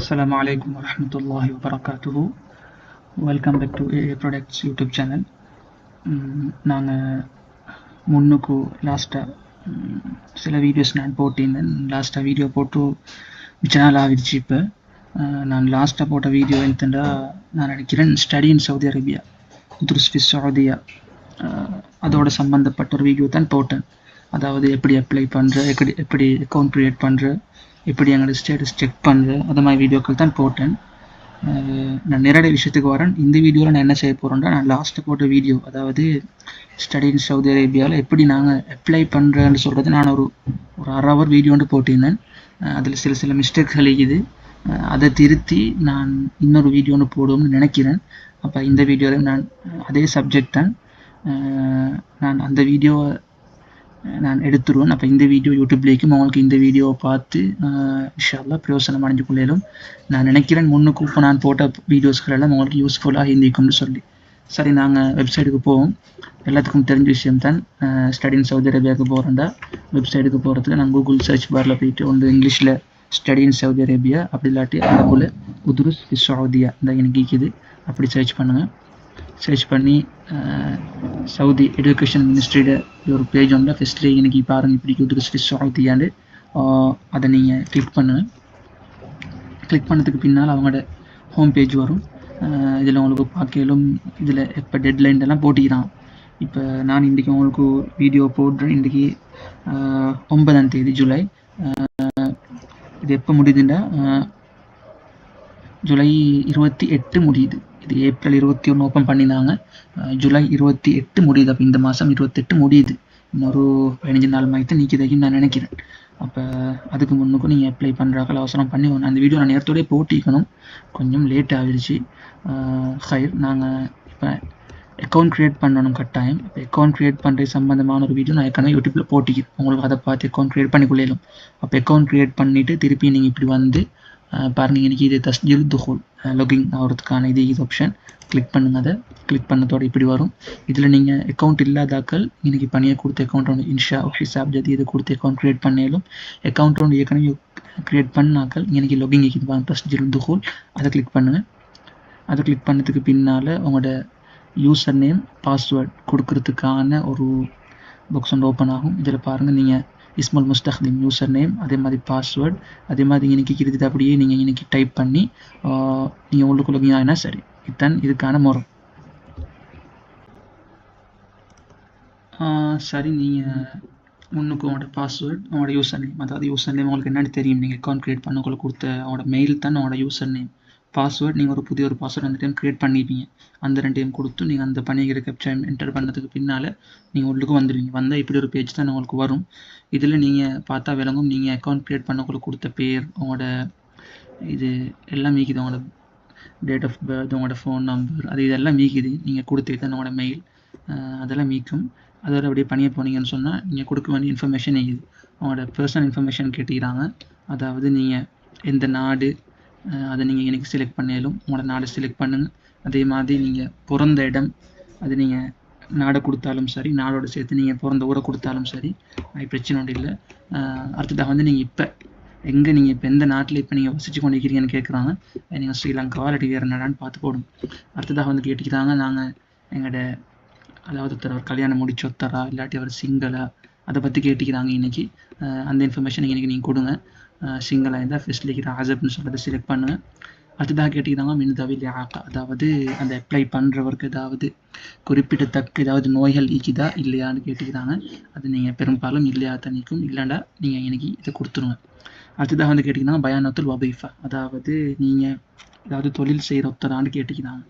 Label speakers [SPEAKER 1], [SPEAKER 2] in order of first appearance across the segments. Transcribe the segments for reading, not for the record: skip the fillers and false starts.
[SPEAKER 1] Assalamu alaikum wa rahmatullahi wa barakatuhu. Welcome back to AA Products YouTube channel. நாங்கள் முன்னுக்கு லாஸ்ட்டாக சில videos நான் போட்டிருந்தேன். லாஸ்ட்டாக வீடியோ போட்டு மிச்ச நாள் ஆகிடுச்சு. இப்போ நான் லாஸ்ட்டாக போட்ட வீடியோ என்னென்னா நான் நினைக்கிறேன் study in Saudi Arabia Druze ஃபி சவுதியா அதோட சம்மந்தப்பட்ட ஒரு வீடியோ தான் போட்டேன். அதாவது எப்படி அப்ளை பண்ணுற, எப்படி அக்கௌண்ட் க்ரியேட் பண்ணுற, எப்படி எங்களோட ஸ்டேட்டஸ் செக் பண்ணுற, அந்த மாதிரி வீடியோக்கள் தான் போட்டேன். நான் நேரடி விஷயத்துக்கு வரேன். இந்த வீடியோவில் நான் என்ன செய்ய போகிறேன்னா, நான் லாஸ்ட்டு போட்ட வீடியோ, அதாவது ஸ்டடி இன் சவுதி அரேபியாவில் எப்படி நாங்கள் அப்ளை பண்ணுறேன்னு சொல்கிறது நான் ஒரு 1/2 hour வீடியோ வந்து போட்டிருந்தேன். அதில் சில மிஸ்டேக்கள் இருக்குது. அதை திருத்தி நான் இன்னொரு வீடியோ ஒன்று போடுவோம்னு நினைக்கிறேன். அப்போ இந்த வீடியோவில் நான் அதே சப்ஜெக்ட் தான், நான் அந்த வீடியோவை நான் எடுத்துருவேன். அப்போ இந்த வீடியோ யூடியூப்லேயும் உங்களுக்கு இந்த வீடியோவை பார்த்து இன்ஷா அல்லாஹ் பிரயோசனம் அடைஞ்சு கொள்ளையிலும் நான் நினைக்கிறேன். முன்னுக்கு இப்போ நான் போட்ட வீடியோஸ்கள் எல்லாம் உங்களுக்கு யூஸ்ஃபுல்லாக இருந்திக்கும்னு சொல்லி. சரி, நாங்கள் வெப்சைட்டுக்கு போவோம். எல்லாத்துக்கும் தெரிஞ்ச விஷயம் தான். ஸ்டடி இன் சவுதி அரேபியாவுக்கு போகிறேன்டா வெப்சைட்டுக்கு போகிறதுக்கு நான் கூகுள் சர்ச் பாரில் போயிட்டு ஒன்று இங்கிலீஷில் ஸ்டடி இன் சவுதி அரேபியா, அப்படி இல்லாட்டி அதுக்குள்ளே துருஸ் ஃபி சவுதியா இந்த எனக்கு இருக்குது, அப்படி சர்ச் பண்ணுங்கள். சர்ச் பண்ணி சவுதி எஜுகேஷன் மினிஸ்ட்ரியோட ஒரு பேஜ் ஒன்றில் ஃபஸ்ட்லேயே எனக்கு பாருங்கள் இப்படி துருஸ் ஃபி சவுதியாண்டு அதை நீங்கள் கிளிக் பண்ணுங்கள். கிளிக் பண்ணதுக்கு பின்னால் அவங்களோட ஹோம் பேஜ் வரும். இதில் உங்களுக்கு பார்க்கலும் இதில் எப்போ டெட்லைன் எல்லாம் போட்டிக்கிறான். இப்போ நான் இன்றைக்கி உங்களுக்கு வீடியோ போடுறேன். இன்றைக்கி 9ஆம் தேதி ஜூலை. இது எப்போ முடியுதுன்னா ஜூலை 28 முடியுது. இது ஏப்ரல் 21 ஓப்பன் பண்ணியிருந்தாங்க, ஜூலை 28 முடியுது. அப்போ இந்த மாதம் 28 முடியுது. இன்னொரு 15 நாள் மாதிரி நீக்கிதைக்கும் நான் நினைக்கிறேன். அப்போ அதுக்கு முன்னுக்கும் நீங்கள் அப்ளை பண்ணுறாக்கள் அவசரம் பண்ணி அந்த வீடியோ நான் நேரத்தோடய போட்டிக்கணும், கொஞ்சம் லேட் ஆகிடுச்சு. ஹைர், நாங்கள் இப்போ அக்கௌண்ட் க்ரியேட் பண்ணணும் கட்டாயம். இப்போ அக்கௌண்ட் க்ரியேட் பண்ணுறது சம்மந்தமான ஒரு வீடியோ நான் ஏற்கனவே யூடியூப்பில் போட்டிக்கிறேன். உங்களுக்கு அதை பார்த்து அக்கௌண்ட் க்ரியேட் பண்ணி கொள்ளையிலும். அப்போ அக்கௌண்ட் க்ரியேட் பண்ணிவிட்டு திருப்பி நீங்கள் இப்படி வந்து பாருங்கள், எனக்கு இது தஸ்ஜில் துஹூல் லாகின் ஆகிறதுக்கான இது ஆப்ஷன் கிளிக் பண்ணுங்கள். அதை கிளிக் பண்ணதோடு இப்படி வரும். இதில் நீங்கள் அக்கௌண்ட் இல்லாதாக்கள் இன்றைக்கி பணியை கொடுத்த அக்கௌண்ட் ஒன்று இன்ஷா ஹிசாப் ஜதி இதை கொடுத்து அக்கௌண்ட் க்ரியேட் பண்ணியாலும், அக்கௌண்ட் ஒன்று ஏற்கனவே க்ரியேட் பண்ணாக்கள் இன்றைக்கி லாகின் இருக்குது தஸ்ஜில் துஹூல், அதை கிளிக் பண்ணுங்கள். அதை கிளிக் பண்ணதுக்கு பின்னால் உங்களோட யூசர் நேம் பாஸ்வேர்ட் கொடுக்கறதுக்கான ஒரு பாக்ஸ் ஒன்று ஓப்பன் ஆகும். இதில் பாருங்கள், நீங்கள் இஸ்முல் முஸ்தக்திம் யூசர் நேம், அதே மாதிரி பாஸ்வேர்ட், அதே மாதிரி இன்றைக்கி இருக்குது அப்படியே நீங்கள் இன்றைக்கி டைப் பண்ணி நீங்கள் உள்ளுக்கு லாகின் ஆகினா சரி. இதுதான் இதுக்கான முறை. சரி, நீங்கள் முன்னுக்கு உங்களோட பாஸ்வேர்ட், உங்களோட யூசர் நேம், அதாவது யூசர் நேம் உங்களுக்கு என்னென்னு தெரியும். நீங்கள் அக்கௌண்ட் க்ரியேட் பண்ணக்குள்ள கொடுத்த அவங்களோட மெயில் தான் உங்களோட யூசர் நேம். பாஸ்வேர்ட் நீங்கள் ஒரு புதிய ஒரு பாஸ்வேர்ட் அந்த டைம் க்ரியேட் பண்ணிப்பீங்க. அந்த 2 டைம் கொடுத்து நீங்கள் அந்த பணிகிற கேப்சர் என்டர் பண்ணதுக்கு பின்னால் நீங்கள் உள்ளுக்கு வந்துடுவீங்க. வந்தால் இப்படி ஒரு பேஜ் தான் உங்களுக்கு வரும். இதில் நீங்கள் பார்த்தா விளங்கும், நீங்கள் அக்கௌண்ட் க்ரியேட் பண்ணக்குள்ள கொடுத்த பேர், உங்களோட இது எல்லாம் மீக்குது, உங்களோட டேட் ஆஃப் பர்த், உங்களோட ஃபோன் நம்பர், அது இதெல்லாம் மீக்குது. நீங்கள் கொடுத்தது தான் உங்களோட மெயில், அதெல்லாம் மீக்கும். அதோட அப்படியே பணியை போனீங்கன்னு சொன்னால் நீங்கள் கொடுக்க வேண்டிய இன்ஃபர்மேஷன் இருக்குது. உங்களோட பர்சனல் இன்ஃபர்மேஷன் கேட்டுக்கிறாங்க. அதாவது நீங்கள் எந்த நாடு, அதை நீங்கள் எனக்கு செலக்ட் பண்ணியாலும் உங்களோட நாடு செலக்ட் பண்ணுங்கள். அதே மாதிரி நீங்கள் பிறந்த இடம், அது நீங்கள் நாடை கொடுத்தாலும் சரி, நாடோட சேர்த்து நீங்கள் பிறந்த ஊரை கொடுத்தாலும் சரி, அது பிரச்சனை ஒன்றும் இல்லை. அடுத்ததாக வந்து நீங்கள் இப்போ எங்கே, நீங்கள் இப்போ எந்த நாட்டில் இப்போ நீங்கள் வசித்து கொண்டு இருக்கிறீங்கன்னு கேட்குறாங்க. நீங்கள் ஸ்ரீலங்கா இல்லாட்டி வேறு நாடான்னு பார்த்து போடும். அடுத்ததாக வந்து கேட்டுக்கிறாங்க, நாங்கள் எங்களோட அதாவது ஒருத்தர் கல்யாணம் முடிச்சு ஒருத்தரா இல்லாட்டி அவர் சிங்களா, அதை பற்றி கேட்டுக்கிறாங்க இன்றைக்கி. அந்த இன்ஃபர்மேஷன் இன்றைக்கி நீங்கள் கொடுங்க. சிங்கிளாக இருந்தால் ஃபெஸ்ட்லிக்கு ஆசப்னு சொல்கிறத செலக்ட் பண்ணுங்கள். அடுத்ததாக கேட்டுக்கிறாங்க மின்தவில் ஆக்கா, அதாவது அந்த அப்ளை பண்ணுறவருக்கு ஏதாவது குறிப்பிடத்தக்க ஏதாவது நோய்கள் ஈக்குதா இல்லையான்னு கேட்டுக்கிறாங்க. அது நீங்கள் பெரும்பாலும் இல்லையா தனிக்கும், இல்லைண்டா நீங்கள் இன்றைக்கி இதை கொடுத்துருங்க. அடுத்ததாக வந்து கேட்டிங்கன்னா பயானத்துல் வபீஃபா, அதாவது நீங்கள் ஏதாவது தொழில் செய்கிற ஒருத்தரான்னு கேட்டுக்கிறாங்க.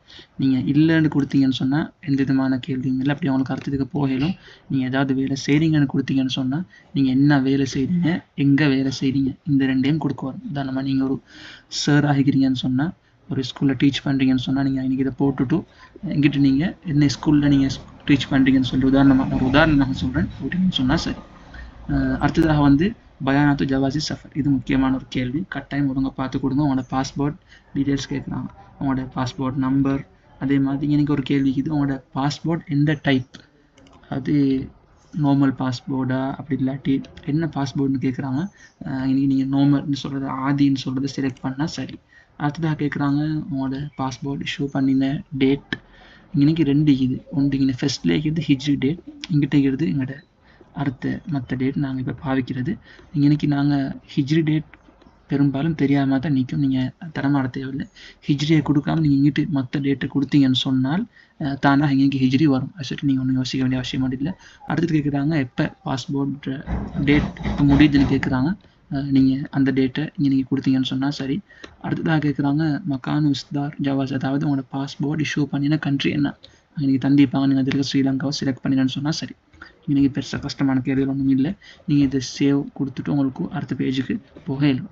[SPEAKER 1] நீங்கள் இல்லைன்னு கொடுத்தீங்கன்னு சொன்னால் எந்த விதமான கேள்வியும் இல்லை. அப்படி அவங்களுக்கு அடுத்ததுக்கு போகலும் நீங்கள் ஏதாவது வேலை செய்கிறீங்கன்னு கொடுத்தீங்கன்னு சொன்னால் நீங்கள் என்ன வேலை செய்கிறீங்க, எங்கே வேலை செய்கிறீங்க, இந்த 2டையும் கொடுக்க வரும். உதாரணமாக நீங்கள் ஒரு சார் ஆகிக்கிறீங்கன்னு சொன்னால், ஒரு ஸ்கூலில் டீச் பண்ணுறீங்கன்னு சொன்னால் நீங்கள் இன்றைக்கி இதை போட்டுட்டு எங்கிட்ட நீங்கள் என்ன ஸ்கூலில் நீங்கள் டீச் பண்ணுறீங்கன்னு சொல்லி உதாரணமாக சொல்கிறேன் போட்டிங்கன்னு சொன்னால் சரி. அடுத்ததாக வந்து பயானாத்து ஜவாசி சஃபர், இது முக்கியமான ஒரு கேள்வி. கட்டாயம் ஒழுங்காக பார்த்து கொடுங்க. உங்களோட பாஸ்போர்ட் டீட்டெயில்ஸ் கேட்குறாங்க, உங்களோட பாஸ்போர்ட் நம்பர். அதே மாதிரி எனக்கு ஒரு கேள்வி இது, உங்களோட பாஸ்போர்ட் எந்த டைப், அது நார்மல் பாஸ்போர்ட்டா அப்படி இல்லாட்டி என்ன பாஸ்போர்ட்னு கேட்குறாங்க. இன்னைக்கு நீங்கள் நார்மல்னு சொல்கிறது ஆதின்னு சொல்கிறது செலக்ட் பண்ணால் சரி. அடுத்ததாக கேட்குறாங்க உங்களோட பாஸ்போர்ட் இஷ்யூ பண்ணின டேட். இன்னைக்கு 2 இது. ஒன்று இங்கே ஃபர்ஸ்ட்ல இருக்கிறது ஹிஜ்ரி டேட், இங்கிட்ட இருக்கிறது எங்களோட அடுத்த மற்ற டேட் நாங்கள் இப்போ பாவிக்கிறது. இன்னைக்கு நாங்கள் ஹிஜ்ரி டேட் பெரும்பாலும் தெரியாமல் தான் நிற்கும். நீங்கள் தரமாட தேவையில்லை. ஹிஜ்ரியை கொடுக்காம நீங்கள் இங்கிட்டு மற்ற டேட்டை கொடுத்தீங்கன்னு சொன்னால் தானாக இங்கே ஹிஜ்ரி வரும். அது சொல்லிட்டு நீங்கள் ஒன்றும் யோசிக்க வேண்டிய அவசியம் இல்லை. அடுத்தது கேட்குறாங்க எப்போ பாஸ்போர்ட் டேட் எப்போ முடியுதுன்னு கேட்குறாங்க. நீங்கள் அந்த டேட்டை இங்கே நீங்கள் கொடுத்தீங்கன்னு சொன்னால் சரி. அடுத்ததாக கேட்குறாங்க மக்கானு இஸ்தார் ஜவாஸ், அதாவது உங்களோட பாஸ்போர்ட் இஷ்யூ பண்ணின கண்ட்ரி என்ன நீங்கள் தந்திப்பாங்க. நீங்கள் அதில் ஸ்ரீலங்காவை செலக்ட் பண்ணினு சொன்னால் சரி. நீங்கள் பெருசாக கஷ்டமான கேள்விகள் ஒன்றும் இல்லை. நீங்கள் இதை சேவ் கொடுத்துட்டு உங்களுக்கு அடுத்த பேஜுக்கு போக இயலும்.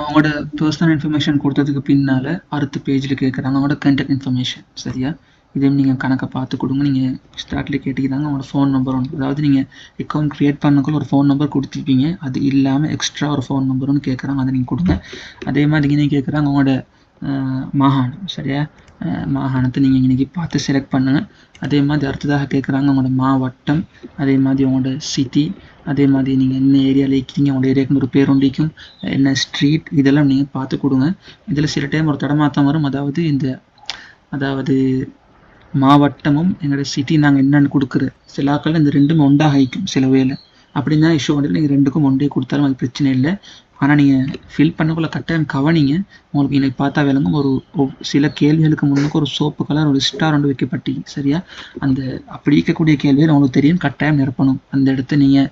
[SPEAKER 1] உங்களோட பர்சனல் இன்ஃபர்மேஷன் கொடுத்ததுக்கு பின்னால் அடுத்த பேஜில் கேட்குறாங்க உங்களோட கான்டாக்ட் இன்ஃபர்மேஷன். சரியா? இதையும் நீங்கள் கணக்கை பார்த்து கொடுங்க. நீங்கள் ஸ்டார்ட்லேயே கேட்டுக்கிறாங்க உங்களோட ஃபோன் நம்பர் ஒன்று, அதாவது நீங்கள் அக்கௌண்ட் க்ரியேட் பண்ணக்குள்ள ஒரு ஃபோன் நம்பர் கொடுத்துருப்பீங்க, அது இல்லாமல் எக்ஸ்ட்ரா ஒரு ஃபோன் நம்பர்னு கேட்குறாங்க, அதை நீங்கள் கொடுங்க. அதே மாதிரி நீங்கள் கேட்குறாங்க உங்களோட மாகாணம். சரியா? மாகாணத்தை நீங்கள் இன்றைக்கி பார்த்து செலக்ட் பண்ணுங்கள். அதே மாதிரி அடுத்ததாக கேட்குறாங்க உங்களோட மாவட்டம், அதே மாதிரி உங்களோட சிட்டி, அதே மாதிரி நீங்கள் என்ன ஏரியாவில் இருக்கிறீங்க, உங்களோட ஏரியாவுக்கு ஒரு பேர் ஒன்றிக்கும், என்ன ஸ்ட்ரீட், இதெல்லாம் நீங்கள் பார்த்து கொடுங்க. இதில் சில டைம் ஒரு தடமாற்றம் வரும். அதாவது மாவட்டமும் எங்களோட சிட்டி நாங்கள் என்னென்னு கொடுக்குற சில ஆக்கள் இந்த ரெண்டும் ஒன்றாக ஆகிக்கும் சில வேலை. அப்படின்னா இஷ்யூ வந்து நீங்கள் ரெண்டுக்கும் ஒன்றே கொடுத்தாலும் அது பிரச்சனை இல்லை. ஆனால் நீங்கள் ஃபில் பண்ணக்குள்ள கட்டாயம் கவனிங்க. உங்களுக்கு இன்னைக்கு பார்த்தா விளங்கும் ஒரு சில கேள்விகளுக்கு முன்னுக்கு ஒரு சோப்பு கலர் ஒரு ஸ்டார் ஒன்று வைக்கப்பட்டி. சரியா? அந்த அப்படி இருக்கக்கூடிய கேள்விகள் உங்களுக்கு தெரியும், கட்டாயம் நிரப்பணும். அந்த இடத்த நீங்கள்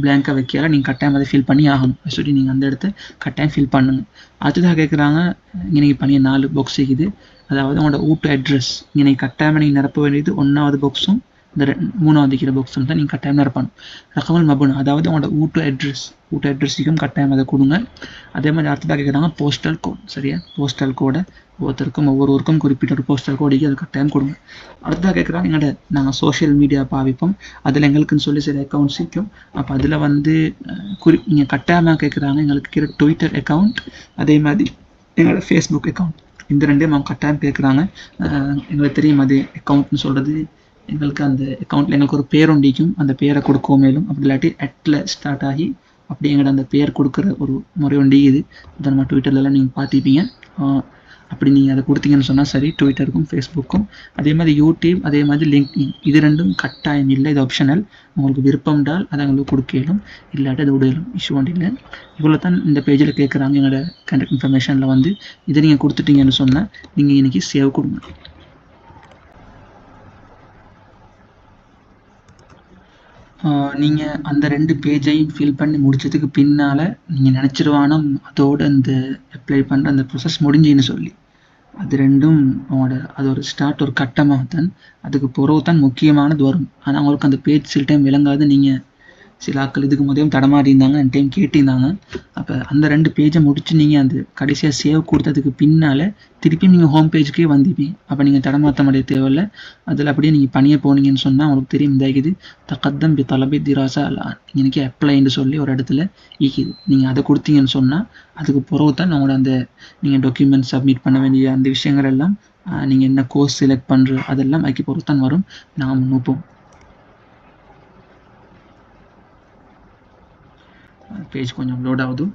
[SPEAKER 1] பிளாங்காக வைக்கல, நீங்கள் கட்டாயம் அதை ஃபில் பண்ணி ஆகணும். சொல்லி நீங்கள் அந்த இடத்த கட்டாயம் ஃபில் பண்ணுங்க. அடுத்ததாக கேட்குறாங்க இன்னைக்கு பண்ணிய 4 பாக்ஸ் இருக்குது. அதாவது உங்களோட வீட்டு அட்ரஸ் இன்னைக்கு கட்டாயம் நீங்கள் நிரப்ப வேண்டியது 1வது பாக்ஸும் இந்த 3வது இருக்கிற பாக்ஸும் தான் நீங்கள் கட்டாயம் நிரப்பணும். ரகமல் மபுன், அதாவது உங்களோட வீட்டு அட்ரஸுக்கும் கட்டாயம் அதை கொடுங்க. அதே மாதிரி அடுத்ததாக கேட்குறாங்க போஸ்டல் கோட். சரியா? போஸ்டல் கோடை ஒவ்வொருத்தருக்கும் ஒவ்வொரு ஊருக்கும் குறிப்பிட்ட ஒரு போஸ்டல் கோடிக்கு அது கட்டாயம் கொடுங்க. அடுத்ததாக கேட்குறாங்க எங்களோட நாங்கள் சோஷியல் மீடியா பாவிப்போம், அதில் எங்களுக்குன்னு சொல்லி சில அக்கௌண்ட்ஸ் இருக்கும். அப்போ அதில் வந்து நீங்கள் கட்டாயமாக கேட்குறாங்க எங்களுக்கு இருக்கிற ட்விட்டர் அக்கௌண்ட், அதே மாதிரி எங்களோட ஃபேஸ்புக் அக்கௌண்ட், இந்த ரெண்டையும் அவங்க கட்டாயம் கேட்குறாங்க. எங்களுக்கு தெரியும் அது அக்கௌண்ட்னு சொல்கிறது. எங்களுக்கு அந்த அக்கௌண்ட்டில் எங்களுக்கு ஒரு பேர் ஒண்டிக்கும், அந்த பேரை கொடுக்கவும் மேலும். அப்படி இல்லாட்டி அட்டில் ஸ்டார்ட் ஆகி அப்படி எங்களோட அந்த பேர் கொடுக்குற ஒரு முறை ஒண்டி இது. அதை நம்ம ட்விட்டர்லலாம் நீங்கள் பார்த்துப்பீங்க. அப்படி நீங்கள் அதை கொடுத்தீங்கன்னு சொன்னால் சரி, ட்விட்டருக்கும் ஃபேஸ்புக்கும். அதே மாதிரி யூடியூப், அதே மாதிரி லிங்க்டின், இது ரெண்டும் கட்டாயம் இல்லை, இது ஆப்ஷனல். உங்களுக்கு விருப்பம்டால் அதை உங்களுக்கு கொடுக்கலும், இல்லாட்டி அதை விடலும், இஷ்யூ ஒன்று இல்லை. இவ்வளோ தான் இந்த பேஜில் கேட்குறாங்க. எங்களோட கான்டாக்ட் இன்ஃபர்மேஷனில் வந்து இதை நீங்கள் கொடுத்துட்டீங்கன்னு சொன்னால் நீங்கள் இன்றைக்கி சேவ் கொடுங்க. நீங்கள் அந்த 2 பேஜையும் ஃபில் பண்ணி முடிச்சதுக்கு பின்னால் நீங்கள் நினச்சிருவானோ அதோட அந்த அப்ளை பண்ணுற அந்த ப்ரொசஸ் முடிஞ்சின்னு சொல்லி. அது ரெண்டும் அது ஒரு ஸ்டார்ட், ஒரு கட்டமாகத்தான். அதுக்கு பிறகு தான் முக்கியமானது வரும். ஆனால் அவங்களுக்கு அந்த பேஜ் சில டைம் விளங்காது. நீங்கள் சில ஆட்கள் இதுக்கு முதலும் தடமாறி இருந்தாங்க, அந்த டைம் கேட்டிருந்தாங்க. அப்போ அந்த 2 பேஜை முடிச்சு நீங்கள் அந்த கடைசியாக சேவ் கொடுத்ததுக்கு பின்னால் திருப்பியும் நீங்கள் ஹோம் பேஜுக்கே வந்திப்பீங்க. அப்போ நீங்கள் தடமாற்ற முடிய தேவையில்லை. அதில் அப்படியே நீங்கள் பணியை போனீங்கன்னு சொன்னால் உங்களுக்கு தெரியும் இதாகிது தக்கத்தம் பி தலபி திராசா அல்லான் இன்னைக்கு அப்ளைன்னு சொல்லி ஒரு இடத்துல ஈக்குது. நீங்கள் அதை கொடுத்தீங்கன்னு சொன்னால் அதுக்கு பிறகு தான் உங்களோட அந்த நீங்கள் டாக்குமெண்ட் சப்மிட் பண்ண வேண்டிய அந்த விஷயங்கள் எல்லாம், நீங்கள் என்ன கோர்ஸ் செலக்ட் பண்ணுற அதெல்லாம் அதுக்கு பிறகு தான் வரும். நாங்கள் முன்னுப்போம். பேஜ் கொஞ்சம் லோட் ஆகுது.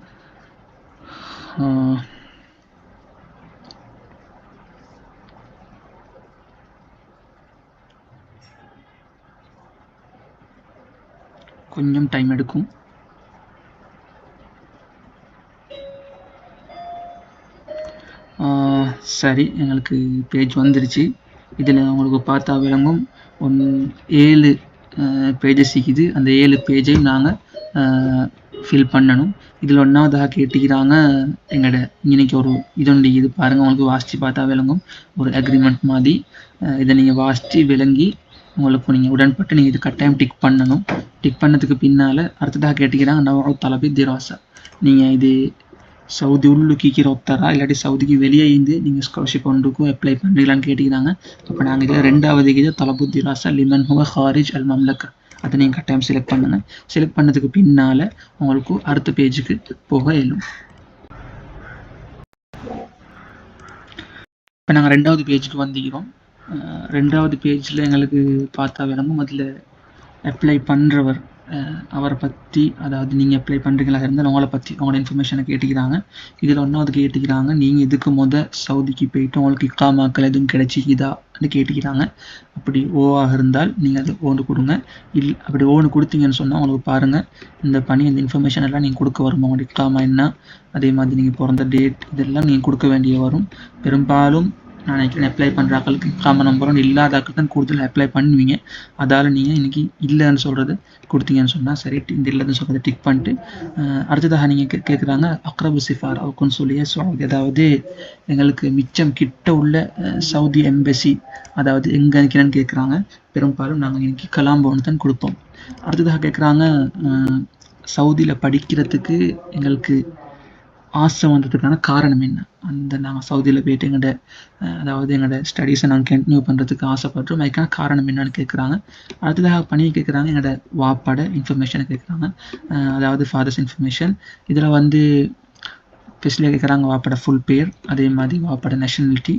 [SPEAKER 1] கொஞ்சம் டைம் எடுக்கும். சரி, எங்களுக்கு பேஜ் வந்துருச்சு. இதில் உங்களுக்கு பார்த்தா விளங்கும் 7 பேஜஸ் இருக்குது. அந்த 7 பேஜையும் நாங்கள் ஃபில் பண்ணணும். இதில் 1வதாக கேட்டுக்கிறாங்க எங்களோட இன்னைக்கு ஒரு இது பாருங்கள், உங்களுக்கு வாசித்து பார்த்தா விளங்கும் ஒரு அக்ரிமெண்ட் மாதிரி. இதை நீங்கள் வாசித்து விளங்கி உங்களுக்கு நீங்கள் உடன்பட்டு நீங்கள் இது கட்டாயம் டிக் பண்ணணும். டிக் பண்ணதுக்கு பின்னால் அடுத்ததாக கேட்டுக்கிறாங்க நவ தலபி திராசா, நீங்கள் இது சவுதி உள்ளுக்கிற ஒத்தரா இல்லாட்டி சவுதிக்கு வெளியே இருந்து நீங்கள் ஸ்காலர்ஷிப் ஒன்றுக்கும் அப்ளை பண்ணுறீங்களான்னு கேட்டுக்கிறாங்க. அப்போ நாங்கள் இதில் 2வது இது தலபு திராசா லிமன் ஹுவ ஹாரிஜ் அல் மம்லக்கா, அதை நீங்கள் கட்டாயம் செலக்ட் பண்ணுங்கள். செலக்ட் பண்ணதுக்கு பின்னால் உங்களுக்கு அடுத்த பேஜுக்கு போக இயலும். இப்போ நாங்கள் 2வது பேஜுக்கு வந்துக்கிறோம். 2வது பேஜில் எங்களுக்கு பார்த்தா விளங்கும். அதில் அப்ளை பண்ணுறவர் அவரை பற்றி, அதாவது நீங்கள் அப்ளை பண்ணுறீங்களா இருந்தால் உங்களை பற்றி உங்களோட இன்ஃபர்மேஷனை கேட்டுக்கிறாங்க. இதில் ஒன்றாவது கேட்டுக்கிறாங்க, நீங்கள் இதுக்கு சவுதிக்கு போயிட்டு உங்களுக்கு இக்காமாக்கள் எதுவும் கிடைச்சிக்குதான்னு கேட்டுக்கிறாங்க. அப்படி ஓவாக இருந்தால் நீங்கள் அது ஓன்னு கொடுங்க. அப்படி ஓன்னு கொடுத்தீங்கன்னு சொன்னால் உங்களுக்கு பாருங்கள் இந்த பணி, இந்த இன்ஃபர்மேஷன் எல்லாம் நீங்கள் கொடுக்க வரும். உங்களோட இக்காமா என்ன, அதே மாதிரி நீங்கள் பிறந்த டேட், இதெல்லாம் நீங்கள் கொடுக்க வேண்டிய வரும். பெரும்பாலும் நான் நினைக்கிறேன் அப்ளை பண்ணுற ஆக்களுக்கு இக்காமா நம்பரும் இல்லாத ஆக்கள் தான் கூடுதல் அப்ளை பண்ணுவீங்க. அதால் நீங்கள் இன்றைக்கி இல்லைன்னு சொல்கிறது கொடுத்தீங்கன்னு சொன்னால் சரி, இந்த இல்லைன்னு சொல்கிறத டிக் பண்ணிட்டு அடுத்ததாக நீங்கள் கேட்குறாங்க அக்ரபு சிஃபார் அவக்குன்னு சொல்லியே சவுதி, அதாவது எங்களுக்கு மிச்சம் கிட்ட உள்ள சவுதி எம்பசி, அதாவது எங்கே நிற்கிறேன்னு கேட்குறாங்க. பெரும்பாலும் நாங்கள் இன்றைக்கி கலாம்போன்னு தான் கொடுப்போம். அடுத்ததாக கேட்குறாங்க சவுதியில் படிக்கிறதுக்கு எங்களுக்கு ஆசை வந்ததுக்கான காரணம் என்ன, அந்த நாங்கள் சவுதியில் போயிட்டு எங்களோட ஸ்டடீஸை நாங்கள் கண்டினியூ பண்ணுறதுக்கு ஆசைப்படுறோம், அதுக்கான காரணம் என்னன்னு கேட்குறாங்க. அடுத்ததாக பணியை கேட்குறாங்க, எங்களோட வாப்பாட இன்ஃபர்மேஷனை கேட்குறாங்க, அதாவது ஃபாதர்ஸ் இன்ஃபர்மேஷன். இதில் ஸ்பெஷலியாக கேட்குறாங்க வாப்பாட ஃபுல் பேர், அதே மாதிரி வாப்பாட நேஷனாலிட்டி,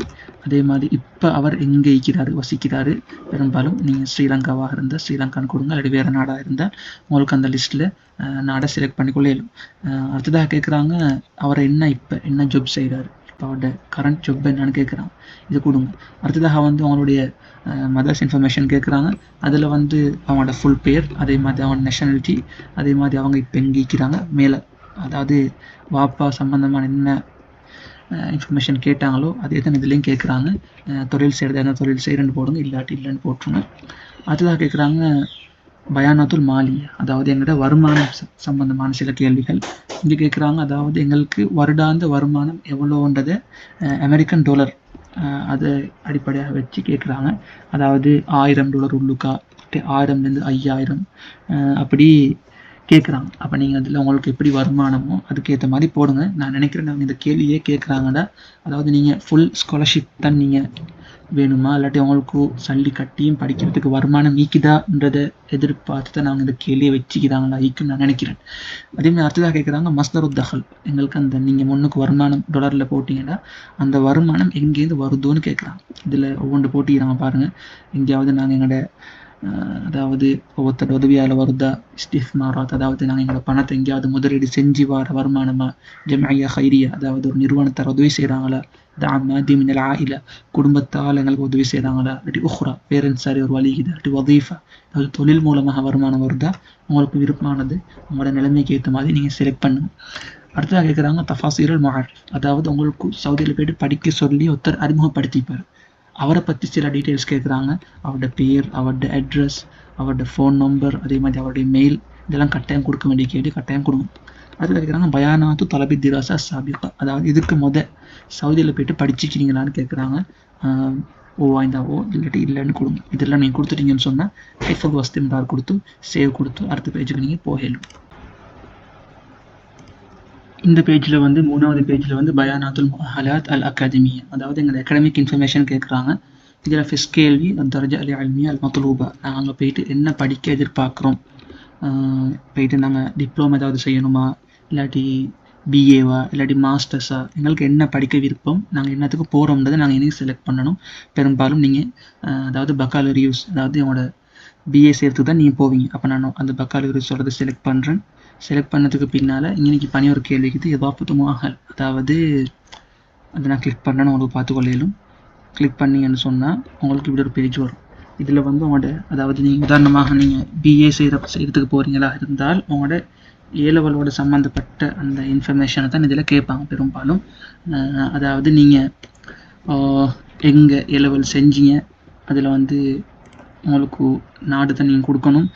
[SPEAKER 1] அதே மாதிரி இப்போ அவர் எங்கே வசிக்கிறாரு. பெரும்பாலும் நீங்கள் ஸ்ரீலங்காவாக இருந்தால் ஸ்ரீலங்கான்னு கொடுங்க, அல்லது வேறு நாடாக இருந்தால் உங்களுக்கு அந்த லிஸ்ட்டில் நாடை செலக்ட் பண்ணிக்கொள்ளும். அடுத்ததாக கேட்குறாங்க அவரை என்ன ஜாப் செய்கிறாரு, இப்போ அவரோட கரண்ட் ஜாப் என்னன்னு கேட்குறாங்க, இது கொடுங்க. அடுத்ததாக அவங்களுடைய மதர்ஸ் இன்ஃபர்மேஷன் கேட்குறாங்க. அதில் அவங்களோட ஃபுல் பேர், அதே மாதிரி அவங்களோட நேஷனாலிட்டி, அதே மாதிரி அவங்க இப்போ எங்கே மேலே, அதாவது வாப்பா சம்பந்தமான என்ன இன்ஃபர்மேஷன் கேட்டாங்களோ அதே தான் இதுலேயும் கேட்குறாங்க. தொழில் செய்கிறது என்ன தொழில் செய்கிறேன்னு போடுங்க, இல்லாட்டி இல்லைன்னு போட்டுருங்க. அடுத்ததாக கேட்குறாங்க பயானாத்துல் மாலியா, அதாவது எங்களோட வருமானம் சம்பந்தமான சில கேள்விகள் இங்கே கேட்குறாங்க. அதாவது எங்களுக்கு வருடாந்த வருமானம் எவ்வளோன்றதை அமெரிக்கன் டாலர் அதை அடிப்படையாக வச்சு கேட்குறாங்க. அதாவது $1000 உள்ளுக்கா, 1000லேருந்து 5000 அப்படி கேட்குறாங்க. அப்போ நீங்கள் அதில் உங்களுக்கு எப்படி வருமானமோ அதுக்கேற்ற மாதிரி போடுங்க. நான் நினைக்கிறேன் நாங்கள் இந்த கேள்வியே கேட்குறாங்கடா, அதாவது நீங்கள் ஃபுல் ஸ்காலர்ஷிப் தான் நீங்கள் வேணுமா, இல்லாட்டி உங்களுக்கு சல்லி கட்டியும் படிக்கிறதுக்கு வருமானம் ஈக்குதான்றதை எதிர்பார்த்து தான் நாங்கள் இந்த கேள்வியை வச்சுக்கிறாங்களா ஈக்குன்னு நான் நினைக்கிறேன். அதேமாதிரி அடுத்ததாக கேட்குறாங்க மஸ்தரு தகல், எங்களுக்கு அந்த நீங்கள் முன்னுக்கு வருமானம் டாலரில் போட்டிங்கன்னா அந்த வருமானம் எங்கேருந்து வருதோன்னு கேட்குறாங்க. இதில் ஒவ்வொன்று போட்டிக்கிறாங்க பாருங்கள். எங்கேயாவது நாங்கள் எங்களோட அதாவது ஒவ்வொருத்தரோட உதவியால் வருதா, இஸ்திஃப்மாராத், அதாவது நாங்கள் எங்களோட பணத்தை எங்கேயாவது முதலீடு செஞ்சு வர வருமானமா, ஜம்ஐயா ஹைரியா, அதாவது ஒரு நிறுவனத்தார் உதவி செய்கிறாங்களா, தாமா திமினல் ஆயில, குடும்பத்தால் எங்களுக்கு உதவி செய்கிறாங்களா, இல்லாட்டி உஹ்ரா பேரண்ட்ஸாரி ஒரு வழி, இல்லாட்டி வதீஃபா, அதாவது தொழில் மூலமாக வருமானம் வருதா, உங்களுக்கு விருப்பமானது உங்களோட நிலைமைக்கு ஏற்ற மாதிரி நீங்கள் செலக்ட் பண்ணுங்க. அடுத்ததாக கேட்குறாங்க தஃபாசீருல் முஆரிஃப், அதாவது உங்களுக்கு சவுதியில் போய்ட்டு படிக்க சொல்லி ஒருத்தர் அறிமுகப்படுத்திப்பார், அவரை பற்றி சில டீட்டெயில்ஸ் கேட்குறாங்க. அவரோட பேர், அவரோட அட்ரஸ், அவரோட ஃபோன் நம்பர், அதே மாதிரி அவருடைய மெயில், இதெல்லாம் கட்டாயம் கொடுக்க வேண்டிய கேட்டு கட்டாயம் கொடுங்க. அதில் கேட்குறாங்க பயானாத்து தலபி திராசா சாபிகா, அதாவது இதுக்கு சவுதியில் போய்ட்டு படிச்சுக்கிறீங்களான்னு கேட்குறாங்க. வாய்ந்தாவோ இல்லாட்டி இல்லைன்னு கொடுங்க. இதெல்லாம் நீங்கள் கொடுத்துட்டீங்கன்னு சொன்னால் ஹைஃபல் வஸ்திம்டார் கொடுத்து சேவ் கொடுத்து அடுத்த பேஜுக்கு நீங்கள் போகலும். இந்த பேஜில் 3வது பேஜில் பயானாத்துல் முஅஹலாத் அல் அகாடமியா, அதாவது எங்கள் அகாடமிக் இன்ஃபர்மேஷன் கேட்குறாங்க. இதில் ஃபஸ்ட் கேள்வி தர்ஜா அல் அல்மியா அல் மத்லூபா, நாங்கள் போயிட்டு என்ன படிக்க எதிர்பார்க்குறோம், போயிட்டு நாங்கள் டிப்ளமோ ஏதாவது செய்யணுமா, இல்லாட்டி பிஏவா, இல்லாட்டி மாஸ்டர்ஸா, எங்களுக்கு என்ன படிக்க விருப்பம், நாங்கள் என்னத்துக்கு போகிறோம்ன்றதை நாங்கள் இனி செலக்ட் பண்ணணும். பெரும்பாலும் நீங்கள் அதாவது பக்காலரியூஸ், அதாவது என்னோட பிஏ சேர்த்து தான் நீங்கள் போவீங்க. அப்போ நான் அந்த பக்காலரியூஸ் சொல்கிறது செலக்ட் பண்ணுறேன். செலக்ட் பண்ணதுக்கு பின்னால் இன்னைக்கு பணி ஒரு கேள்விக்குது எதாபத்து முஅஹல், அதாவது அதை நான் கிளிக் பண்ணேன்னு உங்களுக்கு பார்த்துக்கொள்ளும். கிளிக் பண்ணிங்கன்னு சொன்னால் உங்களுக்கு இப்படி ஒரு பேஜ் வரும். இதில் உங்களோட, அதாவது நீங்கள் உதாரணமாக நீங்கள் பிஏ செய்கிறதுக்கு போகிறீங்களா இருந்தால் உங்களோட ஏலவலோட சம்மந்தப்பட்ட அந்த இன்ஃபர்மேஷனை தான் இதில் கேட்பாங்க பெரும்பாலும். அதாவது நீங்கள் எங்கே ஏலவல் செஞ்சீங்க, அதில் உங்களுக்கு நாடு தான் நீங்கள் கொடுக்கணும்,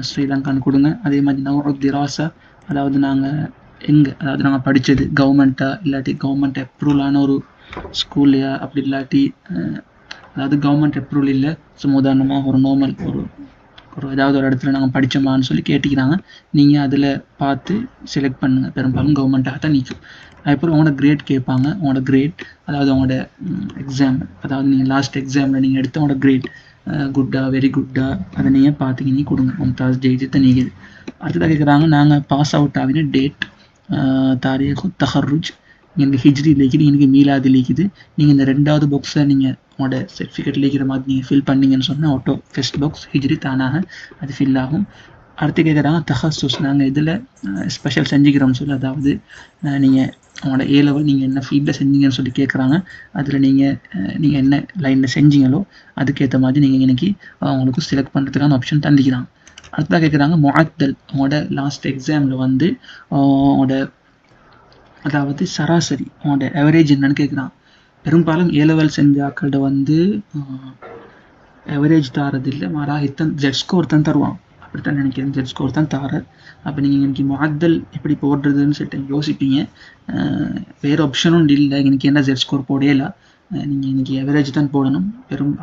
[SPEAKER 1] ஸ்ரீலங்கான்னு கொடுங்க. அதே மாதிரி நவ் திராசா, அதாவது நாங்கள் எங்கே, அதாவது நாங்கள் படித்தது கவர்மெண்ட்டா இல்லாட்டி கவர்மெண்ட் அப்ரூவலான ஒரு ஸ்கூல்லையா, அப்படி இல்லாட்டி அதாவது கவர்மெண்ட் அப்ரூவல் இல்லை, உதாரணமாக ஒரு நார்மல் ஒரு ஏதாவது ஒரு இடத்துல நாங்கள் படித்தோமான்னு சொல்லி கேட்டுக்கிறாங்க. நீங்கள் அதில் பார்த்து செலக்ட் பண்ணுங்கள். பெரும்பாலும் கவர்மெண்ட்டாக தான் நிற்கும். அதுக்கப்புறம் உங்களோட கிரேட் கேட்பாங்க. உங்களோட கிரேட், அதாவது உங்களோட எக்ஸாம், அதாவது நீங்கள் லாஸ்ட் எக்ஸாமில் நீங்கள் எடுத்த உங்களோட கிரேட் குட்டா வெரி குட்டா அதை நீங்கள் பார்த்துக்கினே கொடுங்க. மும்தாஸ் ஜெயிஜத்தை நீங்கள் அடுத்ததாக கேட்குறாங்க நாங்கள் பாஸ் அவுட் ஆகின டேட், தாரீக் தஹர்ருஜ், எனக்கு ஹிஜ்ரி லேக்குது, எனக்கு மீலாது லேக்குது. நீங்கள் இந்த 2வது பாக்ஸை நீங்கள் உங்களோட சர்டிஃபிகேட் லேக்கிற மாதிரி நீங்கள் ஃபில் பண்ணீங்கன்னு சொன்னால் ஆட்டோ ஃபர்ஸ்ட் பாக்ஸ் ஹிஜ்ரி தானாக அது ஃபில் ஆகும். அடுத்து கேட்குறாங்க தஹசுஸ், நாங்கள் இதில் ஸ்பெஷல் செஞ்சுக்கிறோம்னு சொல்லி, அதாவது நீங்கள் உங்களோட A level நீங்கள் என்ன ஃபீல்டில் செஞ்சீங்கன்னு சொல்லி கேட்குறாங்க. அதில் நீங்கள் என்ன லைனில் செஞ்சீங்களோ அதுக்கேற்ற மாதிரி நீங்கள் இன்னைக்கு உங்களுக்கு செலக்ட் பண்ணுறதுக்கான ஆப்ஷன் தந்திக்கிறாங்க. அடுத்ததாக கேட்குறாங்க முஅத்தல், உங்களோட லாஸ்ட் எக்ஸாமில் வந்து உங்களோட அதாவது சராசரி உங்களோட ஆவரேஜ் என்னன்னு கேட்குறான். பெரும்பாலும் A level செஞ்ச ஆக்களோட வந்து ஆவரேஜ் தாரது இல்லை, மாறாக இத்தனை ஜெட் ஸ்கோர் தான் தருவான். அப்படித்தான் நினைக்கிறேன், ஜெட் ஸ்கோர் தான் தாரது. அப்போ நீங்கள் எனக்கு முஅத்தல் எப்படி போடுறதுன்னு சொல்லிட்டு யோசிப்பீங்க. வேறு ஆப்ஷனும் இல்லை, எனக்கு என்ன ஜெட் ஸ்கோர் போடையில. நீங்கள் இன்றைக்கி ஆவரேஜ் தான் போடணும்.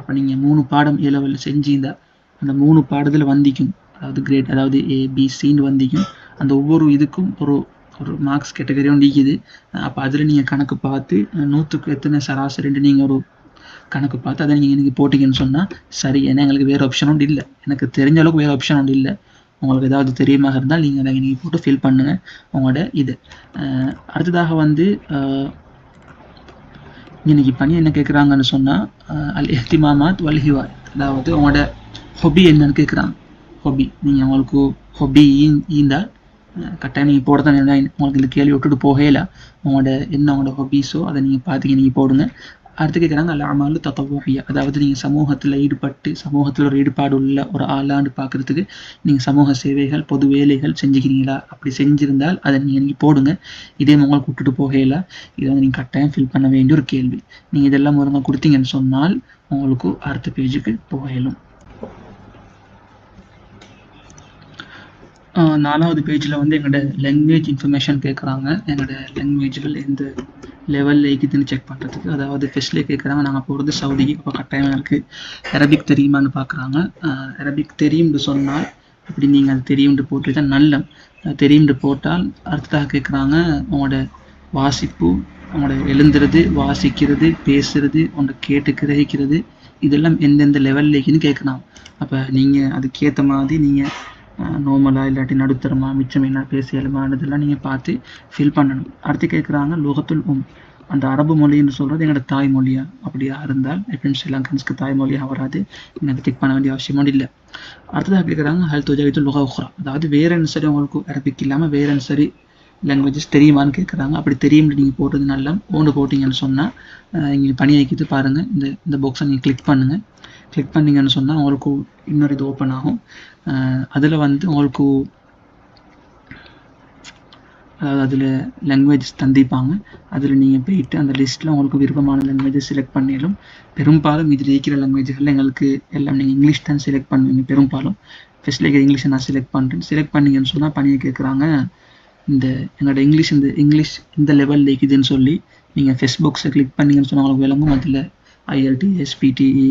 [SPEAKER 1] அப்போ நீங்கள் 3 பாடம் A level செஞ்சிருந்தா அந்த 3 பாடத்தில் வந்திக்கும், அதாவது கிரேட், அதாவது ABCன்னு வந்திக்கும். அந்த ஒவ்வொரு இதுக்கும் ஒரு மார்க்ஸ் கேட்டகரி ஒன்று இருக்குது. அப்போ அதில் நீங்கள் கணக்கு பார்த்து 100க்கு எத்தனை சராசரின்ட்டு நீங்கள் ஒரு கணக்கு பார்த்து அதை நீங்கள் எனக்கு போட்டிங்கன்னு சொன்னால் சரி. ஏன்னா எங்களுக்கு வேறு ஆப்ஷன் ஒன்று இல்லை, எனக்கு தெரிஞ்ச அளவுக்கு வேறு ஆப்ஷன் ஒன்று இல்லை. உங்களுக்கு ஏதாவது தெரியுமாக இருந்தால் நீங்கள் அதை நீங்கள் போட்டு ஃபில் பண்ணுங்கள் உங்களோட இது. அடுத்ததாக வந்து இன்னைக்கு பணி என்ன கேட்குறாங்கன்னு சொன்னால் அல் இஹ்திமாமாத் வல் ஹிவாய், அதாவது உங்களோட ஹொபி என்னன்னு கேட்குறாங்க. ஹொபி நீங்கள் உங்களுக்கு ஹொபி ஈந்தால் கட்டாயம் நீங்கள் போட தான். உங்களுக்கு இந்த கேள்வி விட்டுட்டு போகல. உங்களோட ஹொபிஸோ அதை நீங்கள் பார்த்து நீங்கள் போடுங்க. அடுத்து கேட்குறாங்க அல் அமாலு தத்தவுஇய்யா, அதாவது நீங்கள் சமூகத்தில் ஈடுபட்டு சமூகத்தில் ஒரு ஈடுபாடு உள்ள ஒரு ஆளாண்டு பார்க்குறதுக்கு நீங்கள் சமூக சேவைகள் பொது வேலைகள் செஞ்சுக்கிறீங்களா? அப்படி செஞ்சுருந்தால் அதை நீங்கள் போடுங்க. இதே உங்களுக்கு விட்டுட்டு போகல, இதை வந்து நீங்கள் கட்டாயம் ஃபில் பண்ண வேண்டிய ஒரு கேள்வி. நீங்கள் இதெல்லாம் ஒருங்க கொடுத்தீங்கன்னு சொன்னால் உங்களுக்கு அடுத்த பேஜுக்கு போகலும். 4வது பேஜில் வந்து எங்களோட லாங்குவேஜ் இன்ஃபர்மேஷன் கேட்குறாங்க. எங்களோட லாங்குவேஜ்கள் எந்த லெவலில் இருக்குதுன்னு செக் பண்ணுறதுக்கு. அதாவது ஃபஸ்ட்லேயே கேட்குறாங்க நாங்கள் போகிறது சவுதிக்கு, இப்போ கட்டாயம் இருக்குது அரபிக் தெரியுமான்னு பார்க்குறாங்க. அரபிக் தெரியும்னு சொன்னால் அப்படி நீங்கள் அது தெரியும்னு போட்டு தான் நல்ல தெரியும்னு போட்டால். அடுத்ததாக கேட்குறாங்க உங்களோட வாசிப்பு, உங்களோட எழுந்துறது, வாசிக்கிறது, பேசுறது, உங்களோட கேட்டு கிரகிக்கிறது, இதெல்லாம் எந்தெந்த லெவலில் இருக்குன்னு கேட்குறாங்க. அப்போ நீங்கள் அதுக்கேற்ற மாதிரி நீங்கள் நார்மலாக இல்லாட்டி நடுத்தரமாக மிச்சம் என்ன பேசியலுமானதெல்லாம் நீங்கள் பார்த்து ஃபில் பண்ணணும். அடுத்து கேட்குறாங்க லோகத்துல் அந்த அரபு மொழின்னு சொல்கிறது எங்களோட தாய்மொழியா? அப்படியா இருந்தால் எப்படின்னு ஸ்ரீலங்கன்ஸ்க்கு தாய்மொழியாக வராது, எனக்கு டிக் பண்ண வேண்டிய அவசியமும் இல்லை. அடுத்ததாக கேட்குறாங்க ஹல் துஜாவிது லுகா உஹ்ரா, அதாவது வேறு சரி உங்களுக்கு அரபிக் இல்லாமல் வேறு சரி லாங்குவேஜஸ் தெரியுமான்னு கேட்குறாங்க. அப்படி தெரியும்னு நீங்கள் போட்டது நல்லா ஓண்டு போட்டிங்கன்னு சொன்னால் இங்கே பணி வைக்கிது பாருங்கள். இந்த பாக்ஸை நீங்கள் கிளிக் பண்ணுங்கள். கிளிக் பண்ணிங்கன்னு சொன்னால் உங்களுக்கு இன்னொரு இது ஓப்பன் ஆகும். அதில் வந்து உங்களுக்கு அதாவது அதில் லாங்குவேஜஸ் தந்திப்பாங்க. அதில் நீங்கள் போயிட்டு அந்த லிஸ்ட்டில் உங்களுக்கு விருப்பமான லாங்குவேஜஸ் செலக்ட் பண்ணிடும். பெரும்பாலும் இதில் இருக்கிற லாங்குவேஜ்களில் எங்களுக்கு எல்லாம் நீங்கள் இங்கிலீஷ் தான் செலக்ட் பண்ணுவீங்க. பெரும்பாலும் ஃபஸ்ட்டில் இருக்கிற இங்கிலீஷை நான் செலக்ட் பண்ணுறேன். செலக்ட் பண்ணிங்கன்னு சொன்னால் பணியை கேட்குறாங்க எங்களோட இங்கிலீஷ் இந்த லெவலில் இருக்குதுன்னு சொல்லி நீங்கள் ஃபஸ்ட் பாக்ஸை கிளிக் பண்ணிங்கன்னு சொன்னால் உங்களுக்கு விளங்கும். அதில் IELTS, PTE,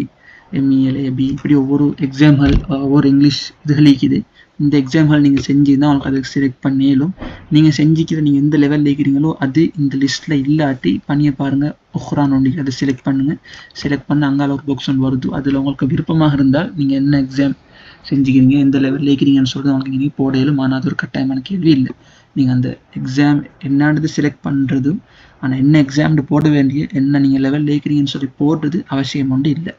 [SPEAKER 1] MEL, AB இப்படி ஒவ்வொரு எக்ஸாம்கள் ஒவ்வொரு இங்கிலீஷ் இதுகள் இருக்குது. இந்த எக்ஸாம்கள் நீங்கள் செஞ்சுருந்தால் உங்களுக்கு அதுக்கு செலக்ட் பண்ணிலும் நீங்கள் செஞ்சுக்கிற நீங்கள் எந்த லெவலில் இருக்கிறீங்களோ அது இந்த லிஸ்ட்டில் இல்லாட்டி பணியை பாருங்கள் உஹ்ரான் ஒண்டி அதை செலக்ட் பண்ணுங்கள். செலக்ட் பண்ண அங்கால ஒரு பாக்ஸ் ஒன்று வருது. அதில் உங்களுக்கு விருப்பமாக இருந்தால் நீங்கள் என்ன எக்ஸாம் செஞ்சுக்கிறீங்க எந்த லெவலில் இருக்கிறீங்கன்னு சொல்லிட்டு உங்களுக்கு நீங்கள் போடையிலும். ஆனால் அது ஒரு கட்டாயமான கேள்வி இல்லை. நீங்கள் அந்த எக்ஸாம் என்னானது செலக்ட் பண்ணுறதும் ஆனால் என்ன எக்ஸாம்னு போட வேண்டிய என்ன நீங்கள் லெவலில் இருக்கிறீங்கன்னு சொல்லி போடுறது அவசியம் ஒன்று இல்லை.